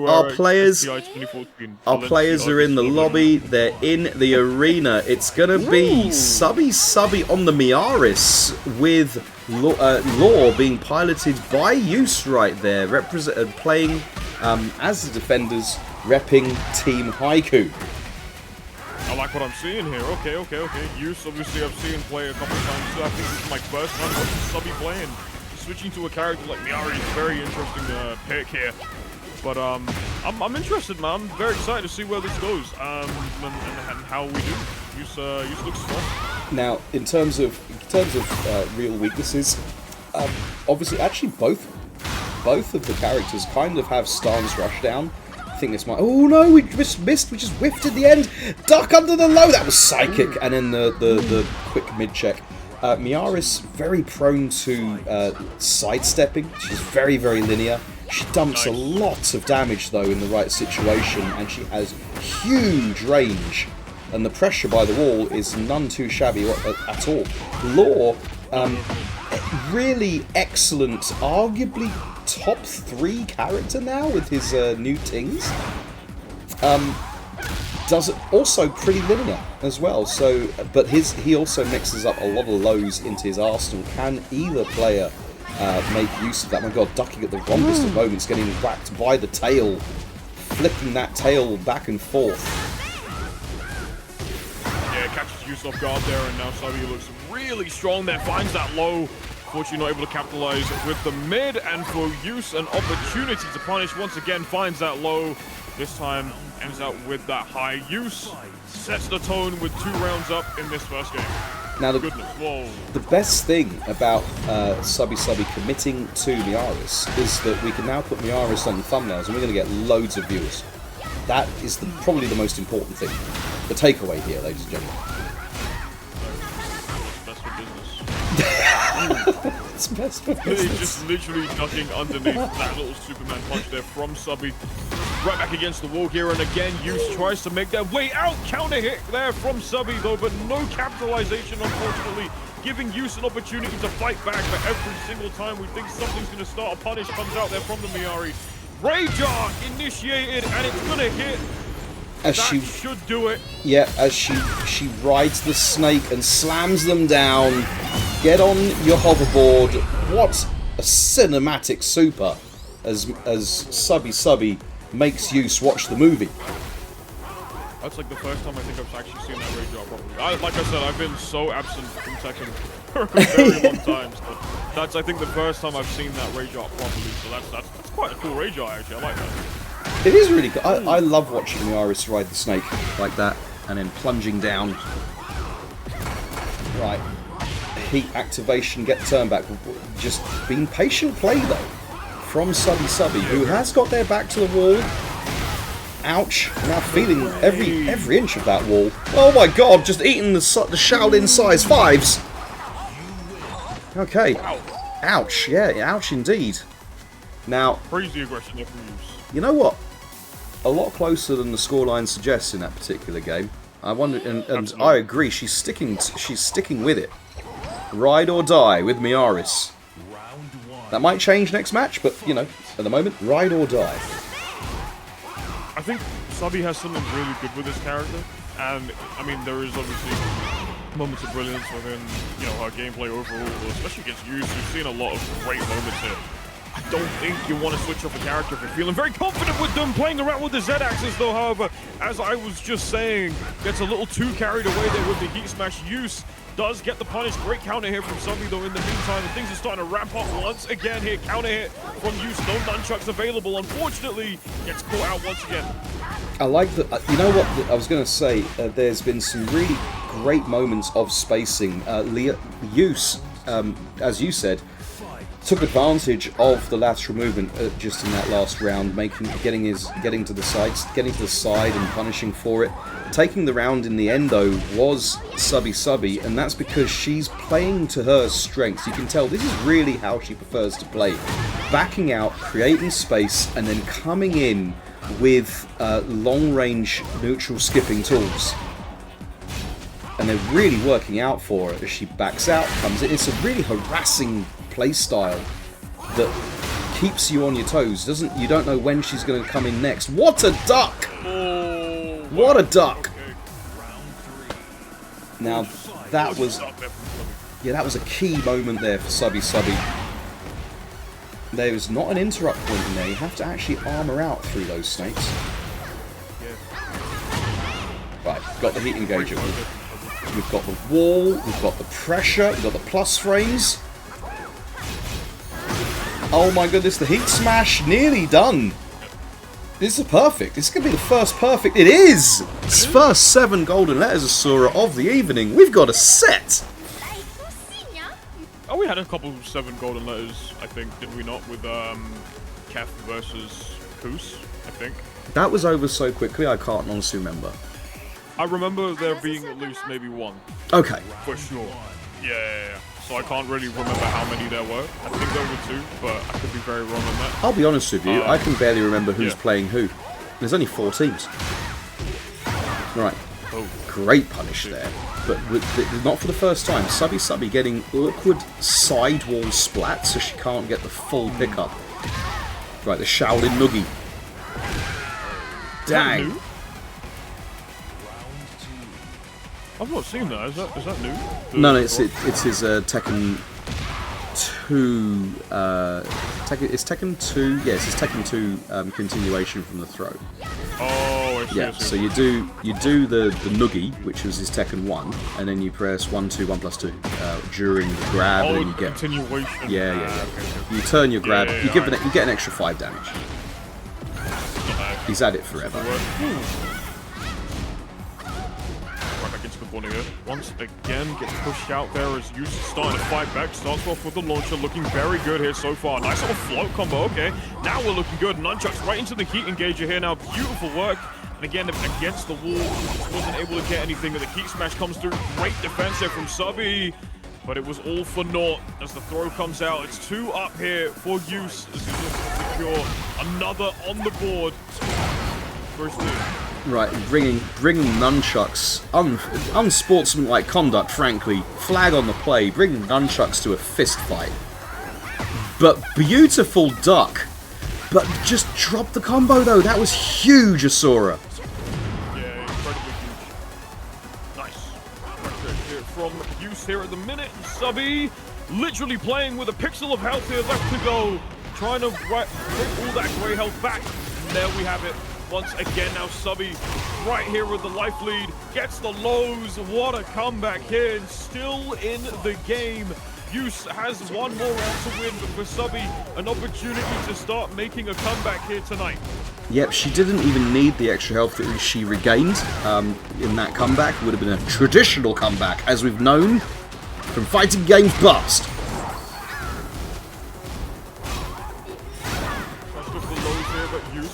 our players are in the lobby. They're in the arena. It's gonna be SubbySubi on the Miaris with Law being piloted by Youss right there, playing as the defenders, repping Team Haiku. I like what I'm seeing here. Okay. Youss, obviously, I've seen play a couple times too. I think this is my first time watching Subby playing. Switching to a character like Miary is a very interesting pick here. But I'm interested, man. I'm very excited to see where this goes and how we do. Youss looks strong. Now, in terms of real weaknesses, obviously, actually both of the characters kind of have stance rush down. I think this might... Oh no, we just missed. We just whiffed at the end. Duck under the low. That was psychic. And then the quick mid check. Miaris very prone to sidestepping. She's very, very linear. She dumps a lot of damage though in the right situation, and she has huge range. And the pressure by the wall is none too shabby at all. Law, really excellent, arguably top 3 character now with his new tings. Does it also pretty linear as well. So, but he also mixes up a lot of lows into his arsenal. Can either player make use of that? My God, ducking at the wrongest of moments, getting whacked by the tail, flipping that tail back and forth. Yeah, catches Youss off guard there, and now Subby looks really strong there. Finds that low. Fortunately not able to capitalize with the mid, and for Youss an opportunity to punish once again, finds that low. This time ends out with that high. Youss sets the tone with 2 rounds up in this first game. Now the best thing about SubbySubi committing to Miaris is that we can now put Miaris on the thumbnails and we're going to get loads of viewers. That is probably the most important thing. The takeaway here, ladies and gentlemen. Best for business. It's best for business. He's just literally ducking underneath that little Superman punch there from Subby. Right back against the wall here, and again Youss tries to make their way out. Counter hit there from Subby though, but no capitalization unfortunately, giving Youss an opportunity to fight back. But every single time we think something's going to start, a punish comes out there from the Miary. Rayjar initiated, and it's going to hit. That should do it. Yeah, as she rides the snake and slams them down. Get on your hoverboard. What a cinematic super as SubbySubi makes Youss watch the movie. That's like the first time I think I've actually seen that Rayjar properly. Like I said, I've been so absent from Tekken for a very long time. So that's, I think, the first time I've seen that Rayjar properly. So that's quite a cool Rayjar actually. I like that. It is really good. I love watching Miaris ride the snake like that and then plunging down. Right. Heat activation, get turned back. Just being patient play though from SubbySubi, who has got their back to the wall. Ouch. Now feeling every inch of that wall. Oh my God, just eating the Shaolin size 5s. Okay. Ouch. Yeah, ouch indeed. Now, crazy aggression there from Youss. You know what? A lot closer than the scoreline suggests in that particular game. I wonder, and I agree. She's sticking with it. Ride or die with Miaris. That might change next match, but you know, at the moment, ride or die. I think Subby has something really good with this character, and I mean there is obviously moments of brilliance within her gameplay overall, especially against Youss. We've seen a lot of great moments here. I don't think you want to switch up a character if you're feeling very confident with them. Playing around with the Z-axis though, however, as I was just saying, gets a little too carried away there with the heat smash. Youss does get the punish. Great counter here from Subby though in the meantime, and things are starting to ramp up once again here. Counter hit from Youss, no nunchucks available. Unfortunately, gets caught out once again. I like that. You know what I was going to say? There's been some really great moments of spacing. Youss, as you said, took advantage of the lateral movement just in that last round, getting to the side and punishing for it. Taking the round in the end though was SubbySubi, and that's because she's playing to her strengths. You can tell this is really how she prefers to play. Backing out, creating space, and then coming in with long-range neutral skipping tools. And they're really working out for her as she backs out, comes in. It's a really harassing play style that keeps you on your toes. You don't know when she's going to come in next. What a duck! Oh, what a duck! Now that was a key moment there for SubbySubi. There's not an interrupt point in there. You have to actually armor out through those snakes. Right, got the heat engager. We've got the wall, we've got the pressure, we've got the plus frames. Oh my goodness, the heat smash, nearly done. This is perfect. This is going to be the first perfect. It is! It's first 7 golden letters Asura of the evening. We've got a set! Oh, we had a couple 7 golden letters, I think, did we not? With Kef versus Kuuse, I think. That was over so quickly, I can't honestly remember. I remember there being at least maybe 1. Okay. For sure. Yeah. So I can't really remember how many there were. I think there were 2, but I could be very wrong on that. I'll be honest with you, I can barely remember who's playing who. There's only 4 teams. Right. Oh. Great punish there. But not for the first time. SubbySubi getting awkward sidewall splats so she can't get the full pickup. Right, the Shaolin Noogie. Dang. I've not seen that. Is that new? No, it's his Tekken 2. It's Tekken 2. Yes, it's Tekken 2 continuation from the throw. Oh, I see. Yeah. So you do the noogie, which was his Tekken 1, and then you press 1, 2, 1 plus 2 during the grab, and then you get continuation. Yeah. Okay. You turn your grab. You get an extra 5 damage. He's at it forever. Once again, gets pushed out there as Youss is starting to fight back. Starts off with the launcher, looking very good here so far. Nice little float combo, okay. Now we're looking good. Nunchucks right into the heat engager here now. Beautiful work. And again, against the wall, just wasn't able to get anything. And the heat smash comes through. Great defense here from Subby. But it was all for naught as the throw comes out. It's 2 up here for Youss as he looks to secure another on the board. First team. Right, bringing nunchucks, unsportsmanlike conduct, frankly. Flag on the play, bringing nunchucks to a fist fight. But beautiful duck. But just dropped the combo though. That was huge, Asura. Yeah, incredibly huge. Nice. Here from Youss here at the minute. Subby literally playing with a pixel of health here left to go. Trying to bring all that grey health back. And there we have it. Once again, now Subby right here with the life lead, gets the lows. What a comeback here, and still in the game. Youss has 1 more round to win, but for Subby, an opportunity to start making a comeback here tonight. Yep, she didn't even need the extra health that she regained in that comeback. It would have been a traditional comeback, as we've known from fighting games past.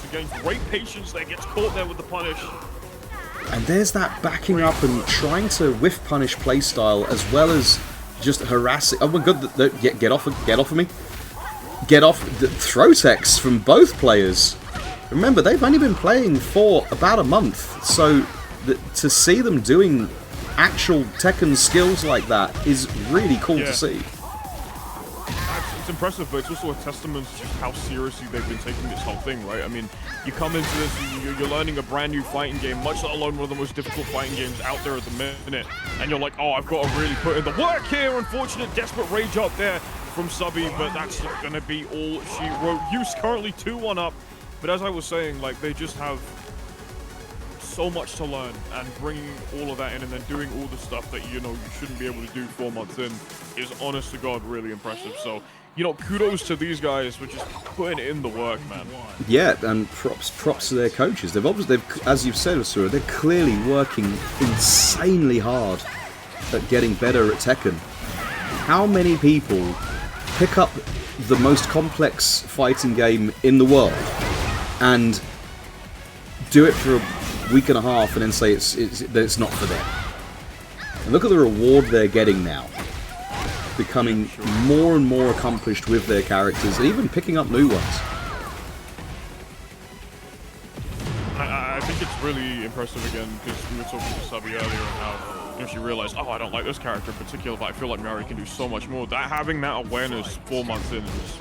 Again, great patience there, gets caught there with the punish. And there's that backing up and trying to whiff punish playstyle as well as just harassing. Oh my god, get off of me. Get off the throw techs from both players. Remember, they've only been playing for about a month, so to see them doing actual Tekken skills like that is really cool to see. It's impressive, but it's also a testament to just how seriously they've been taking this whole thing, right? I mean, you come into this, you're learning a brand new fighting game, much alone one of the most difficult fighting games out there at the minute, and you're like, oh, I've got to really put in the work here. Unfortunate, desperate rage up there from Subby, but that's not going to be all she wrote. Youss currently 2-1 up, but as I was saying, like, they just have so much to learn, and bringing all of that in and then doing all the stuff that, you know, you shouldn't be able to do 4 months in is, honest to God, really impressive. So, you know, kudos to these guys for just putting in the work, man. Yeah, and props to their coaches. They've as you've said, Asura, they're clearly working insanely hard at getting better at Tekken. How many people pick up the most complex fighting game in the world and do it for a week and a half and then say it's not for them? And look at the reward they're getting now. Becoming more and more accomplished with their characters, and even picking up new ones. I think it's really impressive again, because we were talking to Subby earlier and how, you know, she realized, oh, I don't like this character in particular, but I feel like Miary can do so much more. That having that awareness 4 months in is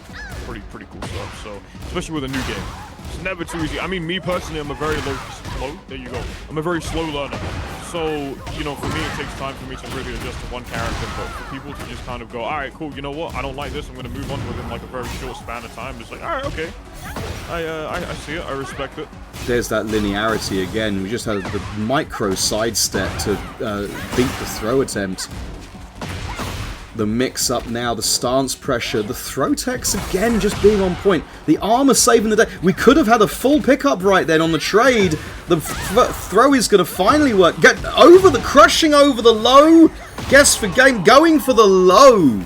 pretty cool stuff. So, especially with a new game, it's never too easy. I mean, me personally, I'm a very there you go. I'm a very slow learner. So, you know, for me, it takes time for me to really adjust to one character, but for people to just kind of go, all right, cool, you know what, I don't like this, I'm going to move on within like a very short span of time. It's like, all right, okay, I see it, I respect it. There's that linearity again. We just had the micro sidestep to beat the throw attempt. The mix-up now, the stance pressure, the throw techs again just being on point. The armor saving the day. We could have had a full pickup right then on the trade. The throw is going to finally work. Get over the crushing over the low. Guess for game, going for the low.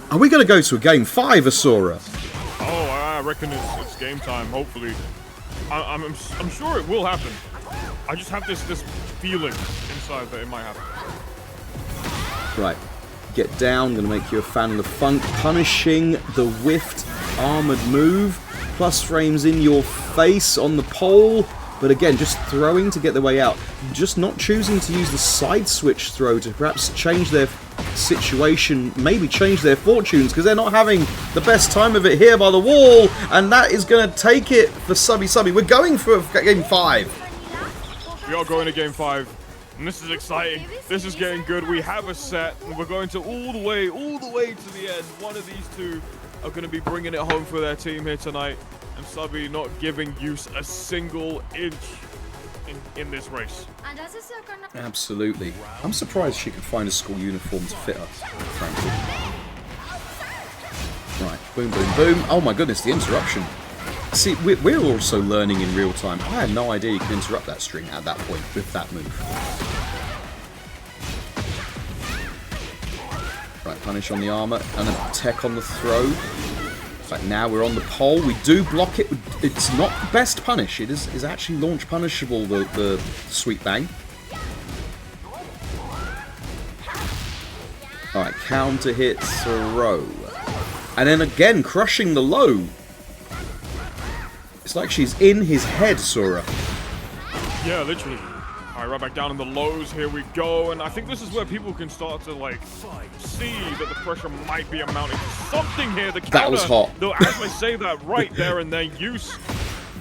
Are we going to go to a game 5, Asura? Oh, I reckon it's game time, hopefully. I'm sure it will happen. I just have this feeling inside that it might happen. Right, get down, gonna make you a fan of the funk, punishing the whiffed armoured move, plus frames in your face on the pole, but again, just throwing to get the way out, just not choosing to use the side switch throw to perhaps change their situation, maybe change their fortunes, because they're not having the best time of it here by the wall, and that is gonna take it for SubbySubi. We're going for game 5. We are going to game 5. And this is exciting. This is getting good. We have a set, and we're going to all the way to the end. One of these two are going to be bringing it home for their team here tonight, and Subby not giving Youss a single inch in this race. Absolutely. I'm surprised she could find a school uniform to fit her, frankly. Right, boom, boom, boom. Oh my goodness, the interruption. See, we're also learning in real time. I had no idea you could interrupt that string at that point with that move. Right, punish on the armor, and then tech on the throw. In fact, now we're on the pole. We do block it. It's not the best punish. It is actually launch punishable, the sweet bang. Alright, counter hit, throw. And then again, crushing the low. It's like she's in his head, Sora. Yeah, literally. Alright, right back down in the lows. Here we go. And I think this is where people can start to, like, see that the pressure might be amounting to something here. The counter, that was hot. Though, as I say that right there and then, Youss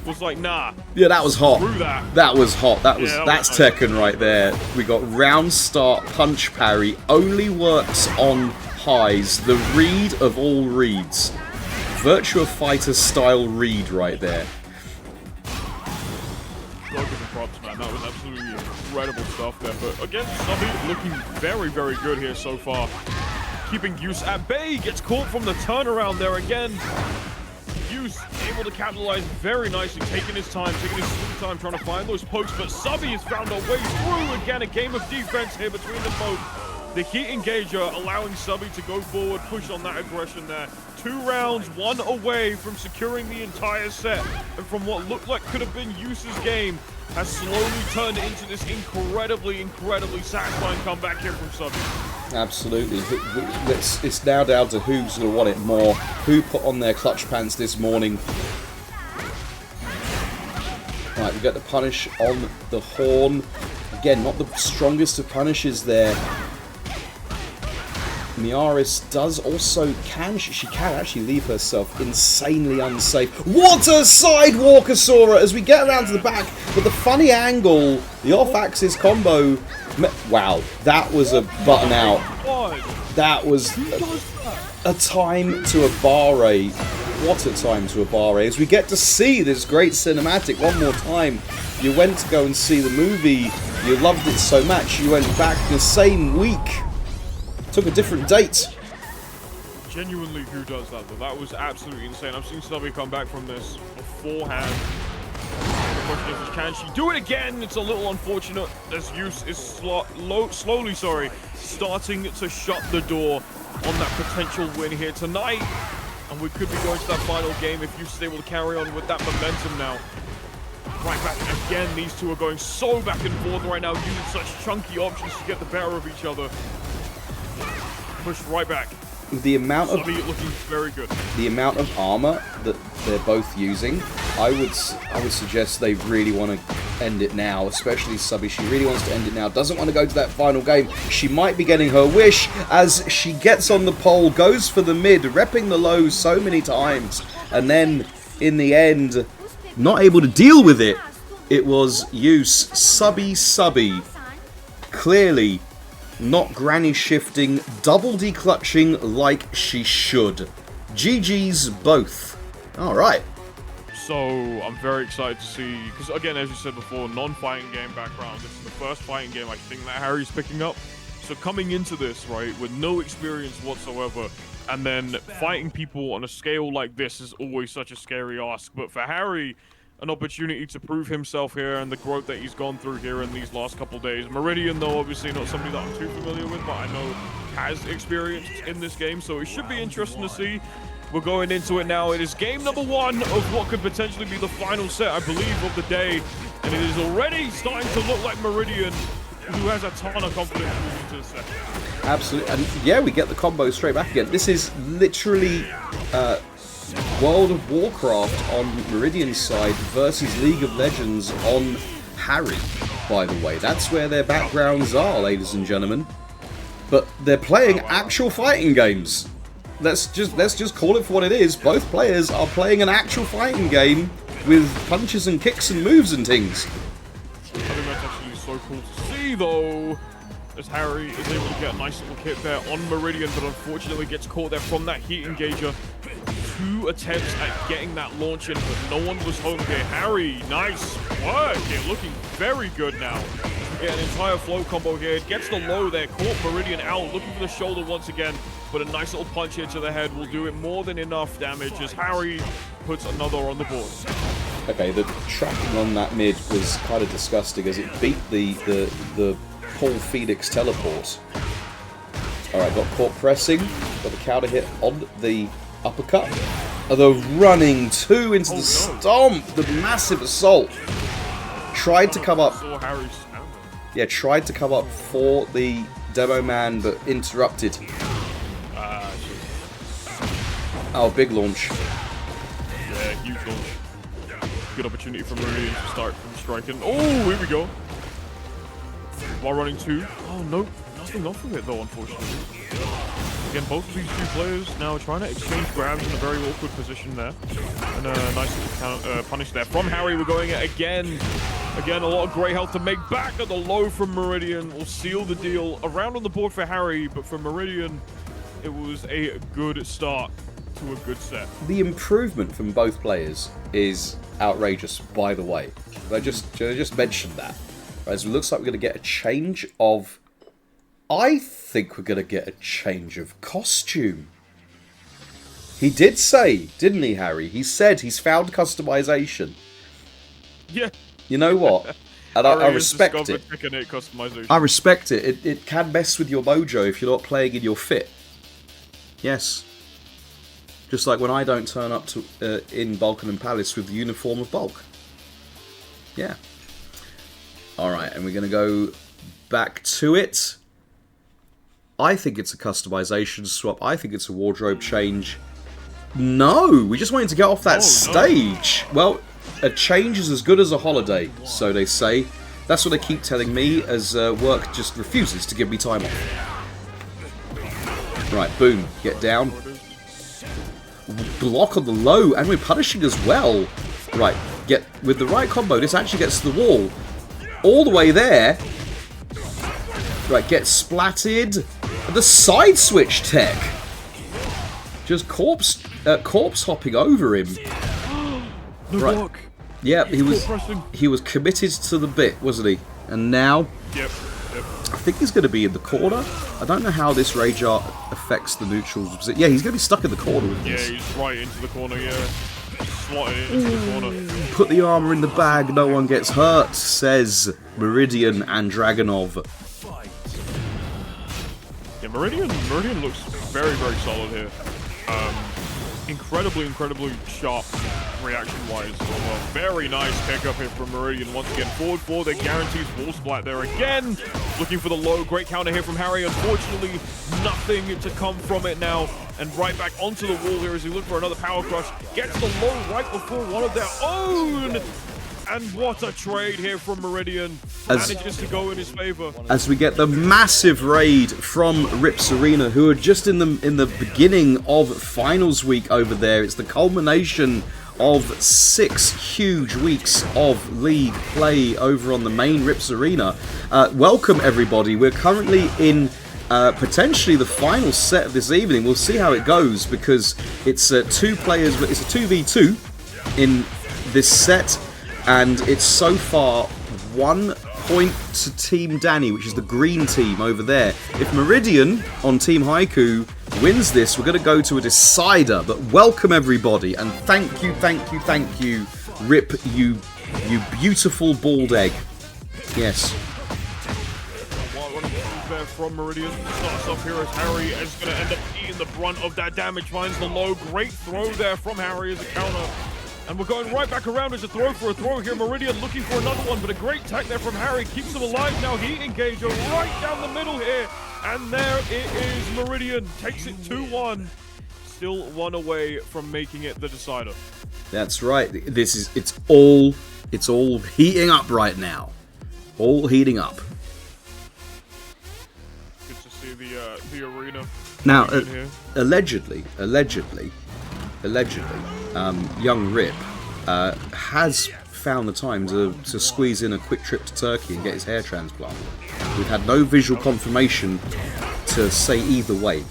was like, nah. Yeah, that was hot. That. That was hot. That's was Tekken right there. We got round start punch parry. Only works on highs. The read of all reads. Virtua Fighter style read right there. Gotta give him props, man. That was absolutely incredible stuff there. But again, Subby looking very, very good here so far. Keeping Youss at bay. Gets caught from the turnaround there again. Youss able to capitalize very nicely, taking his time, taking his sweet time, trying to find those pokes. But Subby has found a way through. Again, a game of defense here between them both. The heat engager allowing Subby to go forward, push on that aggression there. 2 rounds, 1 away from securing the entire set. And from what looked like could have been Youss's game, has slowly turned into this incredibly, incredibly satisfying comeback here from Subby. Absolutely. It's now down to who's going to want it more. Who put on their clutch pants this morning. Right, we get the punish on the horn. Again, not the strongest of punishes there. Miary does also, she can actually leave herself insanely unsafe. What a sidewalker, Sora, as we get around to the back, but the funny angle, the off-axis combo, wow, that was a button out. That was a time to abare. What a time to abare. As we get to see this great cinematic one more time. You went to go and see the movie. You loved it so much. You went back the same week. Took a different date. Genuinely, who does that though? That was absolutely insane. I've seen Subby come back from this beforehand. The question is, can she do it again? It's a little unfortunate as Youss is slowly starting to shut the door on that potential win here tonight. And we could be going to that final game if Youss is able to carry on with that momentum now. Right back again, these two are going so back and forth right now, using such chunky options to get the better of each other. Pushed right back. The amount of looking very good. The amount of armor that they're both using, I would suggest they really want to end it now, especially Subby. She really wants to end it now. Doesn't want to go to that final game. She might be getting her wish as she gets on the pole, goes for the mid, repping the low so many times, and then in the end, not able to deal with it. It was Youss, SubbySubi, clearly not granny shifting, double declutching like she should. GG's both. Alright. So, I'm very excited to see, because again, as you said before, non-fighting game background. This is the first fighting game I think that Harry's picking up. So coming into this, right, with no experience whatsoever, and then fighting people on a scale like this is always such a scary ask. But for Harry, an opportunity to prove himself here and the growth that he's gone through here in these last couple days. Meridian, though, obviously not somebody that I'm too familiar with, but I know has experience in this game, so it should be interesting to see. We're going into it now. It is game number 1 of what could potentially be the final set, I believe, of the day. And it is already starting to look like Meridian, who has a ton of confidence moving into the set. Absolutely. And yeah, we get the combo straight back again. This is literally World of Warcraft on Meridian's side versus League of Legends on Harry, by the way. That's where their backgrounds are, ladies and gentlemen. But they're playing actual fighting games. Let's just call it for what it is. Both players are playing an actual fighting game with punches and kicks and moves and things. I think that's actually so cool to see, though, as Harry is able to get a nice little hit there on Meridian, but unfortunately gets caught there from that heat engager. 2 attempts at getting that launch in, but no one was home here. Harry, nice work here, looking very good now. We get an entire flow combo here. Gets the low there, caught Meridian out, looking for the shoulder once again, but a nice little punch here to the head will do it more than enough damage as Harry puts another on the board. Okay, the tracking on that mid was kind of disgusting as it beat the Paul Phoenix teleport. Alright, got caught pressing, got the counter hit on the uppercut. The running 2 into the stomp, the massive assault. Tried to come up. Yeah, tried to come up for the demo man, but interrupted. Oh, big launch. Yeah, huge launch. Good opportunity for Meridian to start from striking. Oh, here we go. While running 2. Oh, no. Nothing off of it, though, unfortunately. Again, both of these 2 players now trying to exchange grabs in a very awkward position there. And a nice little punish there from Harry. We're going it again. Again, a lot of great health to make back at the low from Meridian. Will seal the deal. Around on the board for Harry, but for Meridian, it was a good start to a good set. The improvement from both players is outrageous, by the way. I just mentioned that. As it looks like we're going to get a change of... I think we're going to get a change of costume. He did say, didn't he, Harry? He said he's found customization. Yeah. You know what? And I respect it. I respect it. It can mess with your mojo if you're not playing in your fit. Yes. Just like when I don't turn up to in Balkan and Palace with the uniform of Bulk. Yeah. Alright, and we're going to go back to it. I think it's a customization swap. I think it's a wardrobe change. No! We just wanted to get off that stage. No. Well, a change is as good as a holiday, so they say. That's what they keep telling me, as work just refuses to give me time off. Right, boom. Get down. Block on the low, and we're punishing as well. Right, get with the right combo, this actually gets to the wall. All the way there. Right, get splatted. The side switch tech. Just corpse hopping over him. No right. block. Yeah, he was committed to the bit, wasn't he? And now, Yep. I think he's going to be in the corner. I don't know how this rage art affects the neutrals. Yeah, he's going to be stuck in the corner with this. Yeah, he's right into the corner. Yeah, slotted it into the corner. Put the armor in the bag. No one gets hurt, says Meridian and Dragunov. Yeah, Meridian looks very, very solid here. Incredibly sharp reaction-wise. Very nice pickup here from Meridian. Once again, forward 4, they guarantees wall splat there again. Looking for the low. Great counter here from Harry. Unfortunately, nothing to come from it now. And right back onto the wall here as he looks for another power crush. Gets the low right before one of their own. And what a trade here from Meridian. Manages to go in his favor. As we get the massive raid from Rips Arena, who are just in the beginning of finals week over there. It's the culmination of 6 huge weeks of league play over on the main Rips Arena. Welcome everybody. We're currently in potentially the final set of this evening. We'll see how it goes because it's 2 players. It's a 2v2 in this set. And it's so far 1 point to Team Danny, which is the green team over there. If Meridian on Team Haiku wins this, we're going to go to a decider. But welcome everybody, and thank you, Rip, you beautiful bald egg. Yes. There from Meridian. Starts off here as Harry is going to end up eating the brunt of that damage. Finds the low. Great throw there from Harry as a counter. And we're going right back around as a throw for a throw here. Meridian looking for another one, but a great tech there from Harry. Keeps him alive now. Heat engager right down the middle here. And there it is. Meridian takes it 2-1. Still 1 away from making it the decider. That's right. It's all heating up right now. All heating up. Good to see the arena. Now, allegedly, young Rip has found the time to squeeze in a quick trip to Turkey and get his hair transplanted. We've had no visual confirmation to say either way.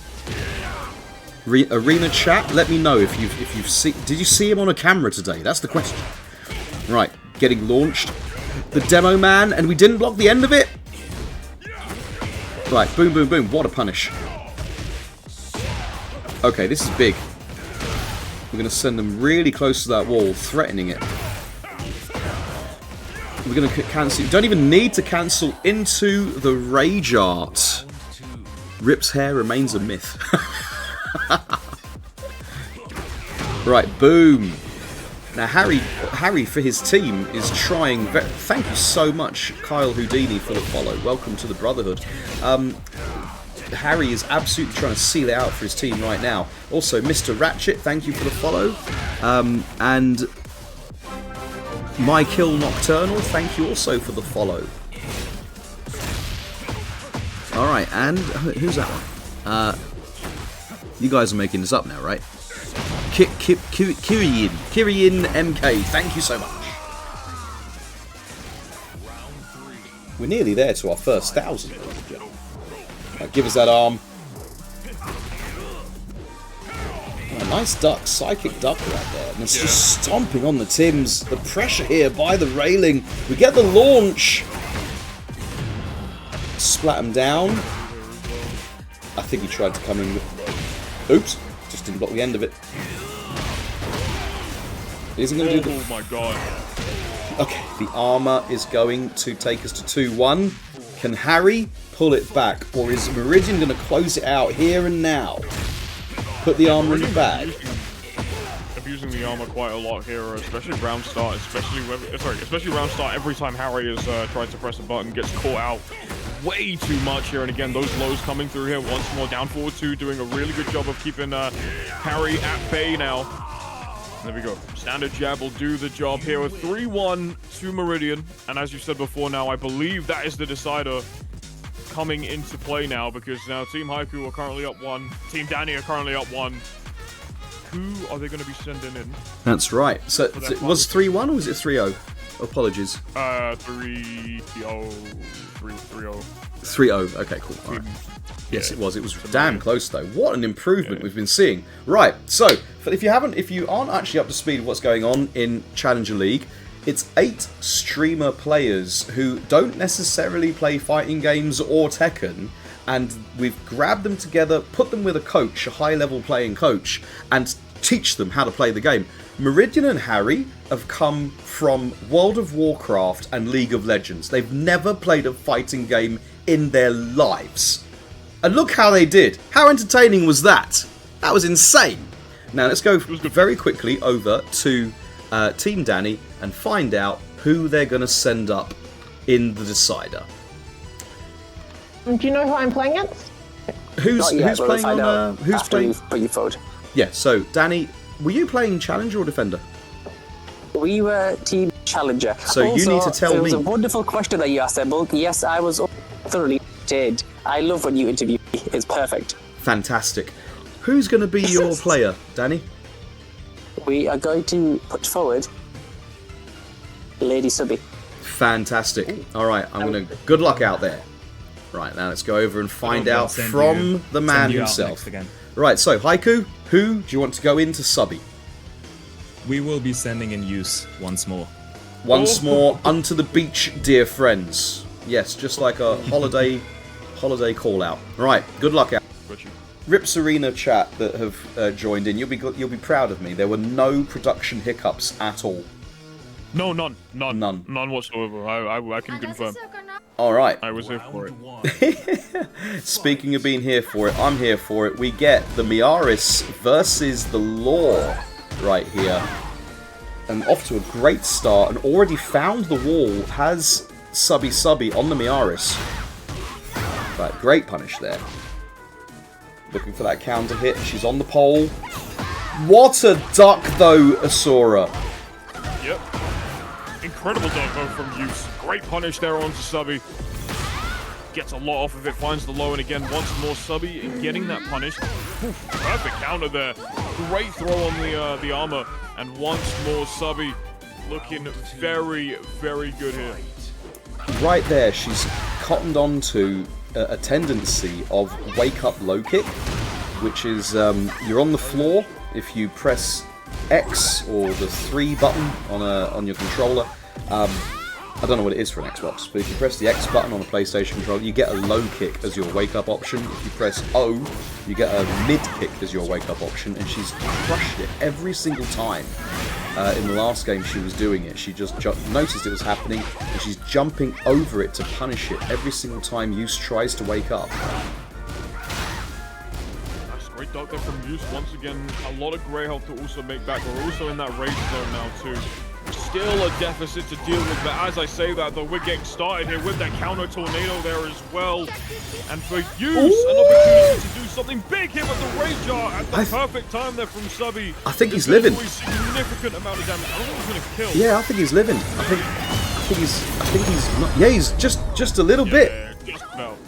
Arena chat, let me know if you've seen. Did you see him on a camera today? That's the question. Right, getting launched. The demo man, and we didn't block the end of it. Right, boom, boom, boom. What a punish. Okay, this is big. We're going to send them really close to that wall, threatening it. We're going to cancel. You don't even need to cancel into the rage art. Rip's hair remains a myth. Right, boom. Now Harry for his team is trying. Thank you so much, Kyle Houdini, for the follow. Welcome to the Brotherhood. Harry is absolutely trying to seal it out for his team right now. Also, Mr. Ratchet, thank you for the follow. And My Kill Nocturnal, thank you also for the follow. Alright, and who's that one? You guys are making this up now, right? Kirian MK, thank you so much. We're nearly there to our first 1,000. Right, give us that arm. Oh, nice duck, psychic duck right there. And it's just stomping on the Tims. The pressure here by the railing. We get the launch. Splat him down. I think he tried to come in with... Oops, just didn't block the end of it. Isn't going to do the... Oh my god. Okay, the armor is going to take us to 2-1. Can Harry pull it back, or is Meridian going to close it out here and now? Put the armor in the bag. Abusing the armor quite a lot here, especially round start. Especially round start. Every time Harry has tried to press a button, gets caught out way too much here. And again, those lows coming through here once more. Down forward 2, doing a really good job of keeping Harry at bay now. There we go. Standard jab will do the job here with 3-1 to Meridian. And as you said before now, I believe that is the decider coming into play now, because now Team Haiku are currently up 1. Team Danny are currently up 1. Who are they going to be sending in? That's right. So it was 3-1 or was it 3-0? Apologies. 3-0. 3-0. 3-0. Okay, cool. All right. Yes, it was. It was damn close though. What an improvement we've been seeing. Right, so if you aren't actually up to speed with what's going on in Challenger League, it's 8 streamer players who don't necessarily play fighting games or Tekken, and we've grabbed them together, put them with a coach, a high-level playing coach, and teach them how to play the game. Meridian and Harry have come from World of Warcraft and League of Legends. They've never played a fighting game in their lives. And look how they did. How entertaining was that? That was insane. Now let's go very quickly over to Team Danny and find out who they're going to send up in the decider. Do you know who I'm playing against? Who's playing on? Who's playing? Put your forward. Yeah. So Danny, were you playing Challenger or Defender? We were Team Challenger. So also, you need to tell me. It was a wonderful question that you asked, Bulk. Yes, I was thoroughly entertained. I love when you interview me. It's perfect. Fantastic. Who's going to be your player, Danny? We are going to put forward Lady Subby. Fantastic. All right, I'm going to... Good luck out there. Right, now let's go over and find out from the man himself. Right, so Haiku, who do you want to go into Subby? We will be sending in Youss once more. Once more, unto the beach, dear friends. Yes, just like a holiday call out. Right, good luck out. Rips Arena chat that have joined in. You'll be proud of me. There were no production hiccups at all. No, none whatsoever. I can confirm. All right. I was here for it. Speaking of being here for it, I'm here for it. We get the Miary versus the Law right here. And off to a great start, and already found the wall, has SubbySubi on the Miary. Right, great punish there. Looking for that counter hit. She's on the pole. What a duck, though, Asura. Yep. Incredible duck though from Youss. Great punish there onto Subby. Gets a lot off of it. Finds the low, and again, once more Subby getting that punish. Oof, perfect counter there. Great throw on the armor, and once more Subby looking very, very good here. Right there, she's cottoned onto a tendency of wake up low kick, which is you're on the floor. If you press X or the 3 button on your controller, I don't know what it is for an Xbox, but if you press the X button on a PlayStation controller, you get a low kick as your wake up option. If you press O, you get a mid kick as your wake up option, and she's crushed it every single time. In the last game she was doing it. She just noticed it was happening, and she's jumping over it to punish it every single time Youss tries to wake up. Nice, great dog there from Youss. Once again, a lot of grey health to also make back. We're also in that rage zone now too. Still a deficit to deal with, but as I say that though, we're getting started here with that counter tornado there as well. And for Youss, an opportunity to do something big here with the rage jar at the perfect time there from Subby. I think he's living. Significant amount of damage. I don't think he's gonna kill. Yeah, I think he's living. I think he's not. Yeah, he's just a little bit.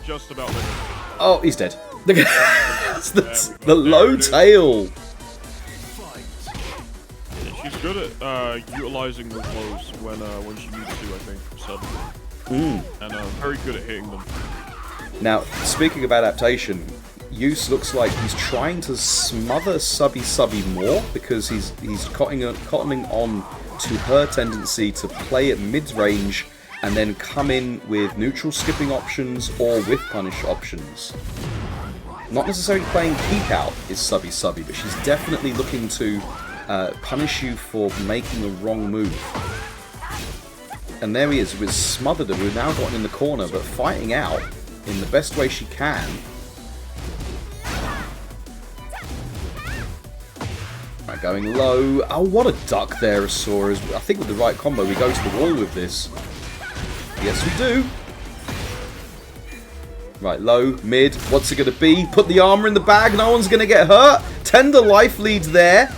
Just about living. Oh, he's dead. That's the low tail. She's good at utilizing the blows when she needs to, I think, from Subby. And very good at hitting them. Now, speaking of adaptation, Youss looks like he's trying to smother SubbySubi more because he's cottoning on to her tendency to play at mid-range and then come in with neutral skipping options or whiff punish options. Not necessarily playing keep out is SubbySubi, but she's definitely looking to punish you for making a wrong move. And there he is, with smothered her. We've now gotten in the corner, but fighting out in the best way she can. Right, going low. Oh, what a duck there, Asura. I think with the right combo, we go to the wall with this. Yes, we do. Right, low, mid. What's it going to be? Put the armor in the bag. No one's going to get hurt. Tender life lead there.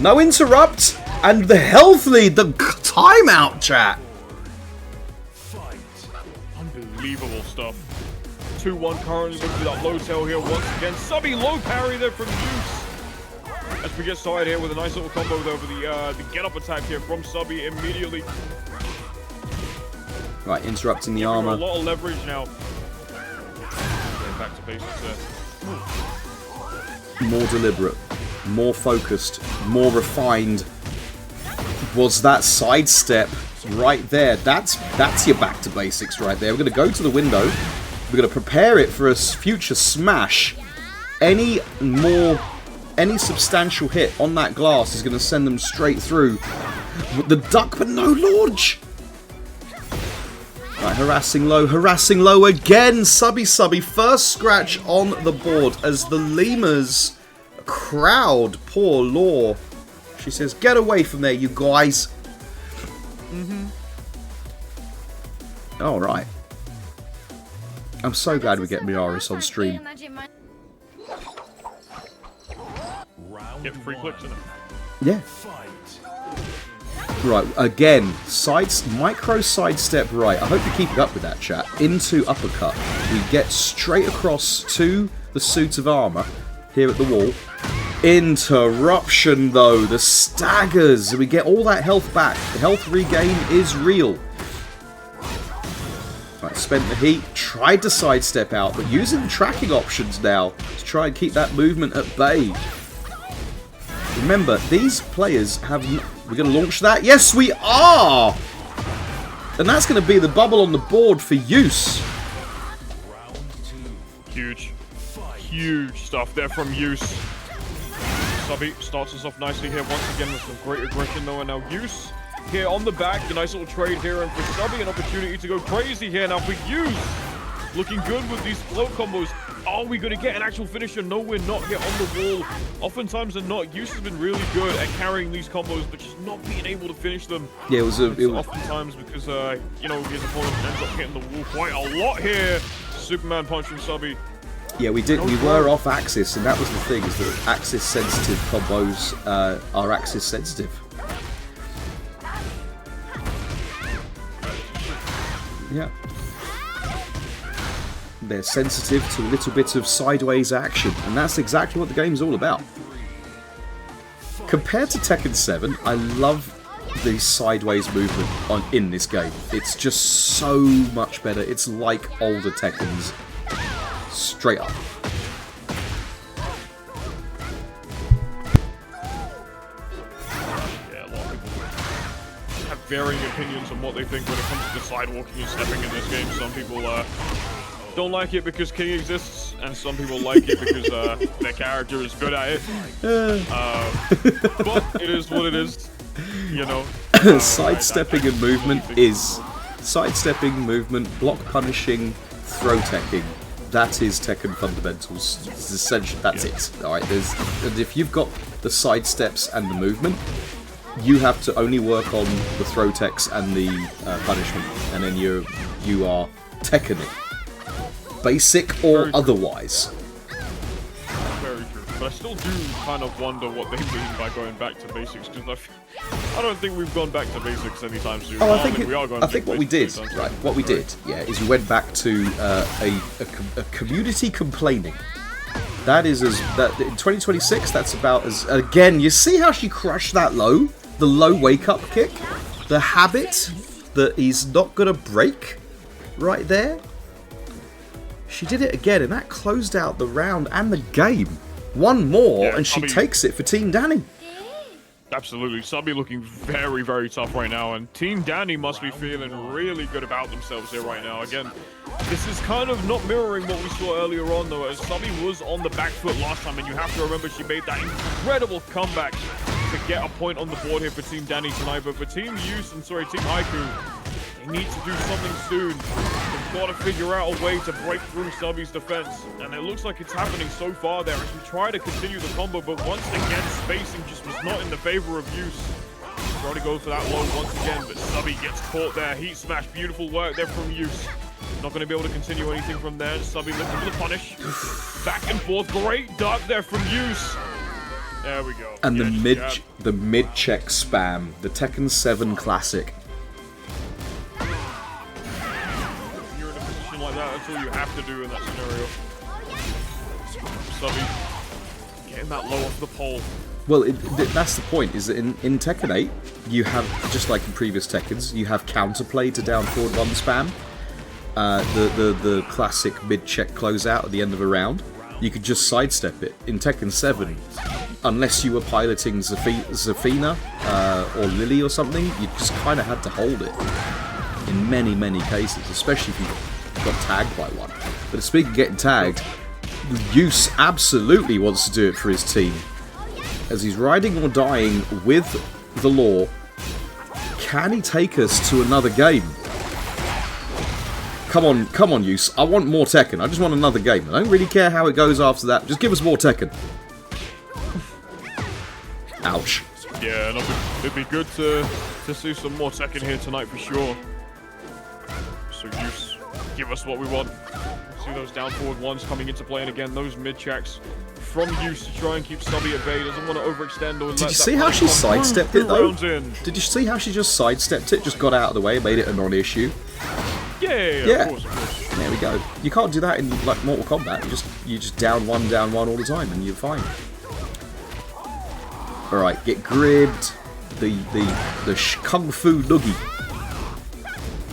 No interrupt, and the health lead, the timeout, chat. Unbelievable stuff. 2-1 currently looking at low tail here once again. Subby low parry there from Youss. As we get started here with a nice little combo over the get up attack here from Subby immediately. Right, interrupting the armor. A lot of leverage now. Getting back to basics there. More deliberate, more focused, more refined. Was that sidestep right there? That's your back to basics right there. We're going to go to the window. We're going to prepare it for a future smash. Any substantial hit on that glass is going to send them straight through. The duck, but no launch. Right, harassing low again. SubbySubi, first scratch on the board as the lemurs crowd poor Law. She says, "Get away from there, you guys." All right. I'm so glad we get Miary on stream. Get free clicks in it. Yeah. Right, again, micro sidestep right. I hope you're keeping up with that, chat. Into uppercut. We get straight across to the suit of armor here at the wall. Interruption, though. The staggers. We get all that health back. The health regain is real. Right, spent the heat. Tried to sidestep out, but using the tracking options now to try and keep that movement at bay. Remember, these players have... We're going to launch that? Yes, we are! And that's going to be the bubble on the board for Youss. Huge. Huge stuff there from Youss. Subby starts us off nicely here once again with some great aggression though, and now Youss here on the back. A nice little trade here, and for Subby an opportunity to go crazy here now for Youss. Looking good with these float combos. Are we going to get an actual finisher? No, we're not here on the wall. Oftentimes than not, Youss has been really good at carrying these combos, but just not being able to finish them. Yeah, it was oftentimes because, you know, his opponent ends up hitting the wall quite a lot here. Superman punch from Subby. Yeah, we were off axis, and that was the thing, is that axis sensitive combos are axis sensitive. Yeah. They're sensitive to a little bit of sideways action, and that's exactly what the game's all about. Compared to Tekken 7, I love the sideways movement in this game. It's just so much better. It's like older Tekkens. Straight up. Yeah, a lot of people have varying opinions on what they think when it comes to sidewalking and stepping in this game. Some people don't like it because King exists, and some people like it because their character is good at it. But it is what it is, you know. Sidestepping and movement is... Sidestepping, movement, block punishing, throw teching. That is Tekken fundamentals. It's essential. That's it. Alright, and if you've got the sidesteps and the movement, you have to only work on the throw techs and the punishment, and then you are Tekkening. Basic or otherwise. Very true. But I still do kind of wonder what they mean by going back to basics, because I don't think we've gone back to basics anytime soon. Oh, I think what we did, right? What we did, yeah, is we went back to a community complaining. That is in 2026. That's about as again. You see how she crushed that low, the low wake up kick, the habit that he's not gonna break, right there. She did it again, and that closed out the round and the game. One more, and she takes it for Team Danny. Absolutely. Subby looking very, very tough right now, and Team Danny must be feeling really good about themselves here right now. Again, this is kind of not mirroring what we saw earlier on, though, as Subby was on the back foot last time, and you have to remember she made that incredible comeback to get a point on the board here for Team Danny tonight. But for Team Youss and, Team Haiku, they need to do something soon. They've got to figure out a way to break through Subby's defense, and it looks like it's happening so far there as we try to continue the combo, but once again, spacing just was not in the favor of Youss. Trying to go for that low once again, but Subby gets caught there. Heat smash, beautiful work there from Youss. Not going to be able to continue anything from there. Subby looking for the punish. Back and forth, great duck there from Youss. There we go. And the mid check spam, the Tekken 7 classic. Like that, that's all you have to do in that scenario. Subby getting that low off the pole. Well, that's the point, is that in Tekken 8, you have, just like in previous Tekkens, you have counterplay to down forward 1 spam. the classic mid-check closeout at the end of a round, you could just sidestep it. In Tekken 7, unless you were piloting Zafina or Lily or something, you just kind of had to hold it in many, many cases, especially if you got tagged by one. But speaking of getting tagged, Youss absolutely wants to do it for his team. As he's riding or dying with the law, can he take us to another game? Come on, Youss. I want more Tekken. I just want another game. I don't really care how it goes after that. Just give us more Tekken. Ouch. Yeah, and it'd be good to see some more Tekken here tonight for sure. So Youss, give us what we want. See those down forward ones coming into play, and again, those mid-checks from Youss to try and keep Subby at bay. Doesn't want to overextend or Did you see how she sidestepped it, though? Did you see how she just sidestepped it, just got out of the way, made it a non-issue? Yeah. Of course. There we go. You can't do that in like Mortal Kombat. You just down one all the time, and you're fine. All right, get gribbed. The Kung Fu Noogie.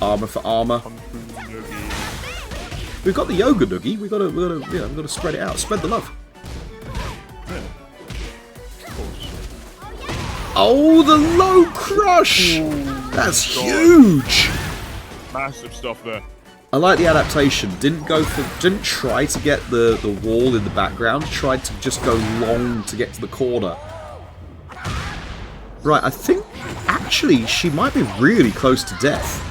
Armor for armor. We've got the Yoga Noogie. We've got to spread it out. Spread the love. Yeah. Of course. Oh, the low crush! That's huge. Massive stuff there. I like the adaptation. Didn't try to get the wall in the background. Tried to just go long to get to the corner. Right, I think actually she might be really close to death.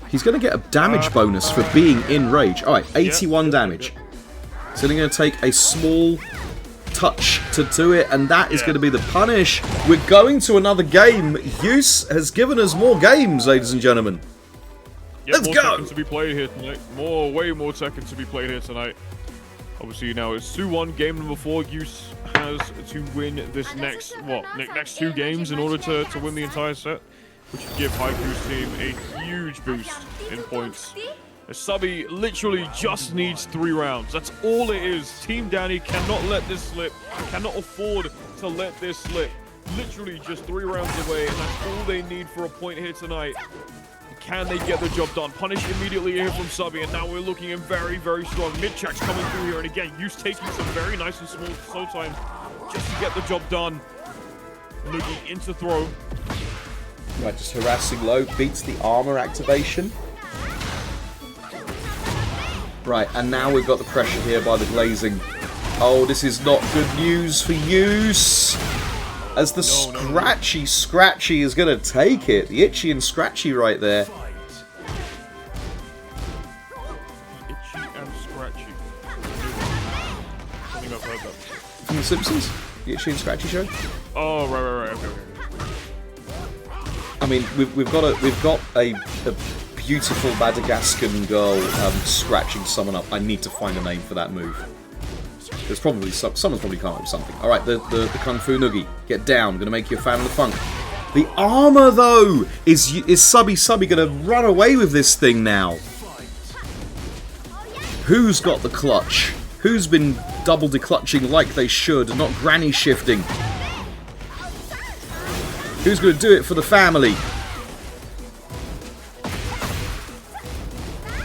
He's going to get a damage bonus for being in rage. Alright, 81 damage. So they're going to take a small touch to do it, and that is going to be the punish. We're going to another game. Youss has given us more games, ladies and gentlemen. Let's go! Tekken to be played here tonight. Way more Tekken to be played here tonight. Obviously now it's 2-1, game number 4. Youss has to win this next 2 games in order to win the entire set, which would give Haiku's team a huge boost in points. Subby literally just needs 3 rounds. That's all it is. Team Danny cannot let this slip. Cannot afford to let this slip. Literally just 3 rounds away, and that's all they need for a point here tonight. Can they get the job done? Punish immediately here from Subby, and now we're looking in very, very strong. Mid-checks coming through here, and again, Youss taking some very nice and small slow time just to get the job done. Noogie into throw. Right, just harassing low, beats the armor activation. Right, and now we've got the pressure here by the glazing. Oh, this is not good news for Youss. As the Scratchy is going to take it. The Itchy and Scratchy right there. Itchy and Scratchy. I think I've heard that. From The Simpsons? The Itchy and Scratchy show? Oh, right. Okay. I mean, we've got a beautiful Madagascan girl scratching someone up. I need to find a name for that move. There's probably someone's probably come up with something. All right, the Kung Fu Noogie, get down. I'm gonna make you a fan of the funk. The armor though is SubbySubi gonna run away with this thing now? Who's got the clutch? Who's been double declutching like they should and not granny shifting? Who's gonna do it for the family?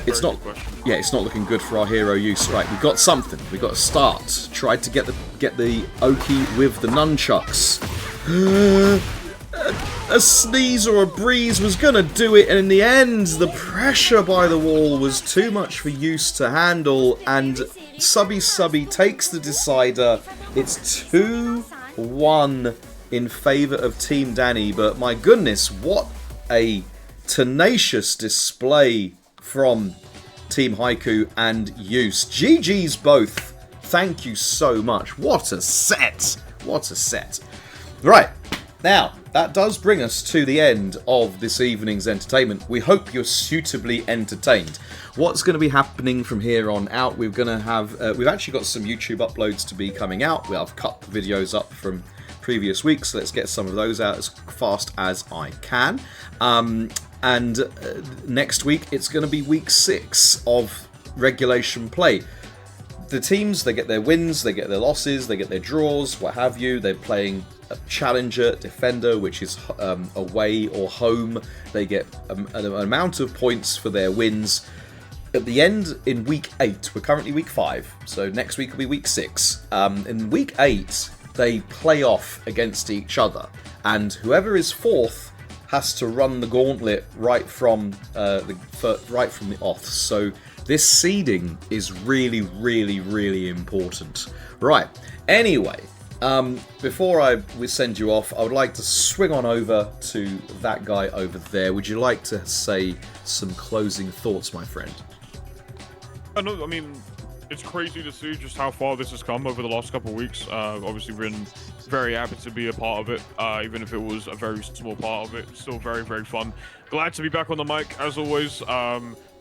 It's not. Yeah, it's not looking good for our hero Youss. Right, we got something. We got a start. Tried to get the Oki with the nunchucks. A sneeze or a breeze was gonna do it, and in the end, the pressure by the wall was too much for Youss to handle, and SubbySubi takes the decider. It's 2-1 in favour of Team Danny, but my goodness, what a tenacious display from Team Haiku and Youss. GG's both. Thank you so much. What a set. What a set. Right. Now, that does bring us to the end of this evening's entertainment. We hope you're suitably entertained. What's going to be happening from here on out? We're going to have... we've actually got some YouTube uploads to be coming out. I've cut the videos up from previous weeks. So let's get some of those out as fast as I can. And next week, it's going to be week 6 of regulation play. The teams, they get their wins, they get their losses, they get their draws, what have you. They're playing a challenger, defender, which is away or home. They get an amount of points for their wins. at the end in week 8, we're currently week 5, so next week will be week 6. In week 8, they play off against each other, and whoever is 4th has to run the gauntlet right from the off. So this seeding is really, really, really important. Right. Anyway, before we send you off, I would like to swing on over to that guy over there. Would you like to say some closing thoughts, my friend? I mean, it's crazy to see just how far this has come over the last couple of weeks. Obviously, been very happy to be a part of it, even if it was a very small part of it. Still very, very fun. Glad to be back on the mic, as always.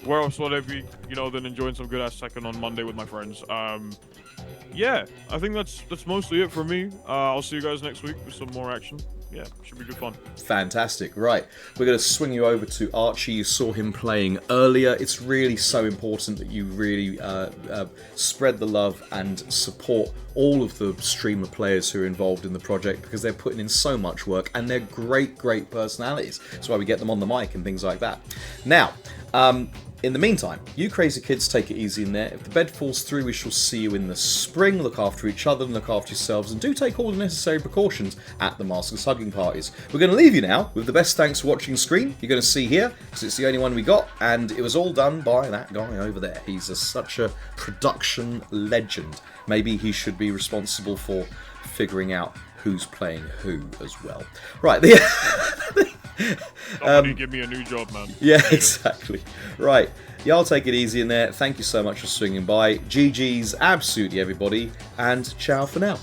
Where else would I be, than enjoying some good-ass Tekken on Monday with my friends. Yeah, I think that's mostly it for me. I'll see you guys next week with some more action. Yeah, should be good fun. Fantastic. Right, we're going to swing you over to Archie. You saw him playing earlier. It's really so important that you really spread the love and support all of the streamer players who are involved in the project, because they're putting in so much work and they're great, great personalities. That's why we get them on the mic and things like that. Now, in the meantime, you crazy kids, take it easy in there. If the bed falls through, we shall see you in the spring. Look after each other and look after yourselves, and do take all the necessary precautions at the Masters hugging parties. We're going to leave you now with the best thanks for watching screen you're going to see here, because it's the only one we got, and it was all done by that guy over there. He's such a production legend. Maybe he should be responsible for figuring out who's playing who as well. Right, Somebody give me a new job, man. Yeah, exactly. Right, y'all take it easy in there. Thank you so much for swinging by. GG's absolutely everybody, and ciao for now.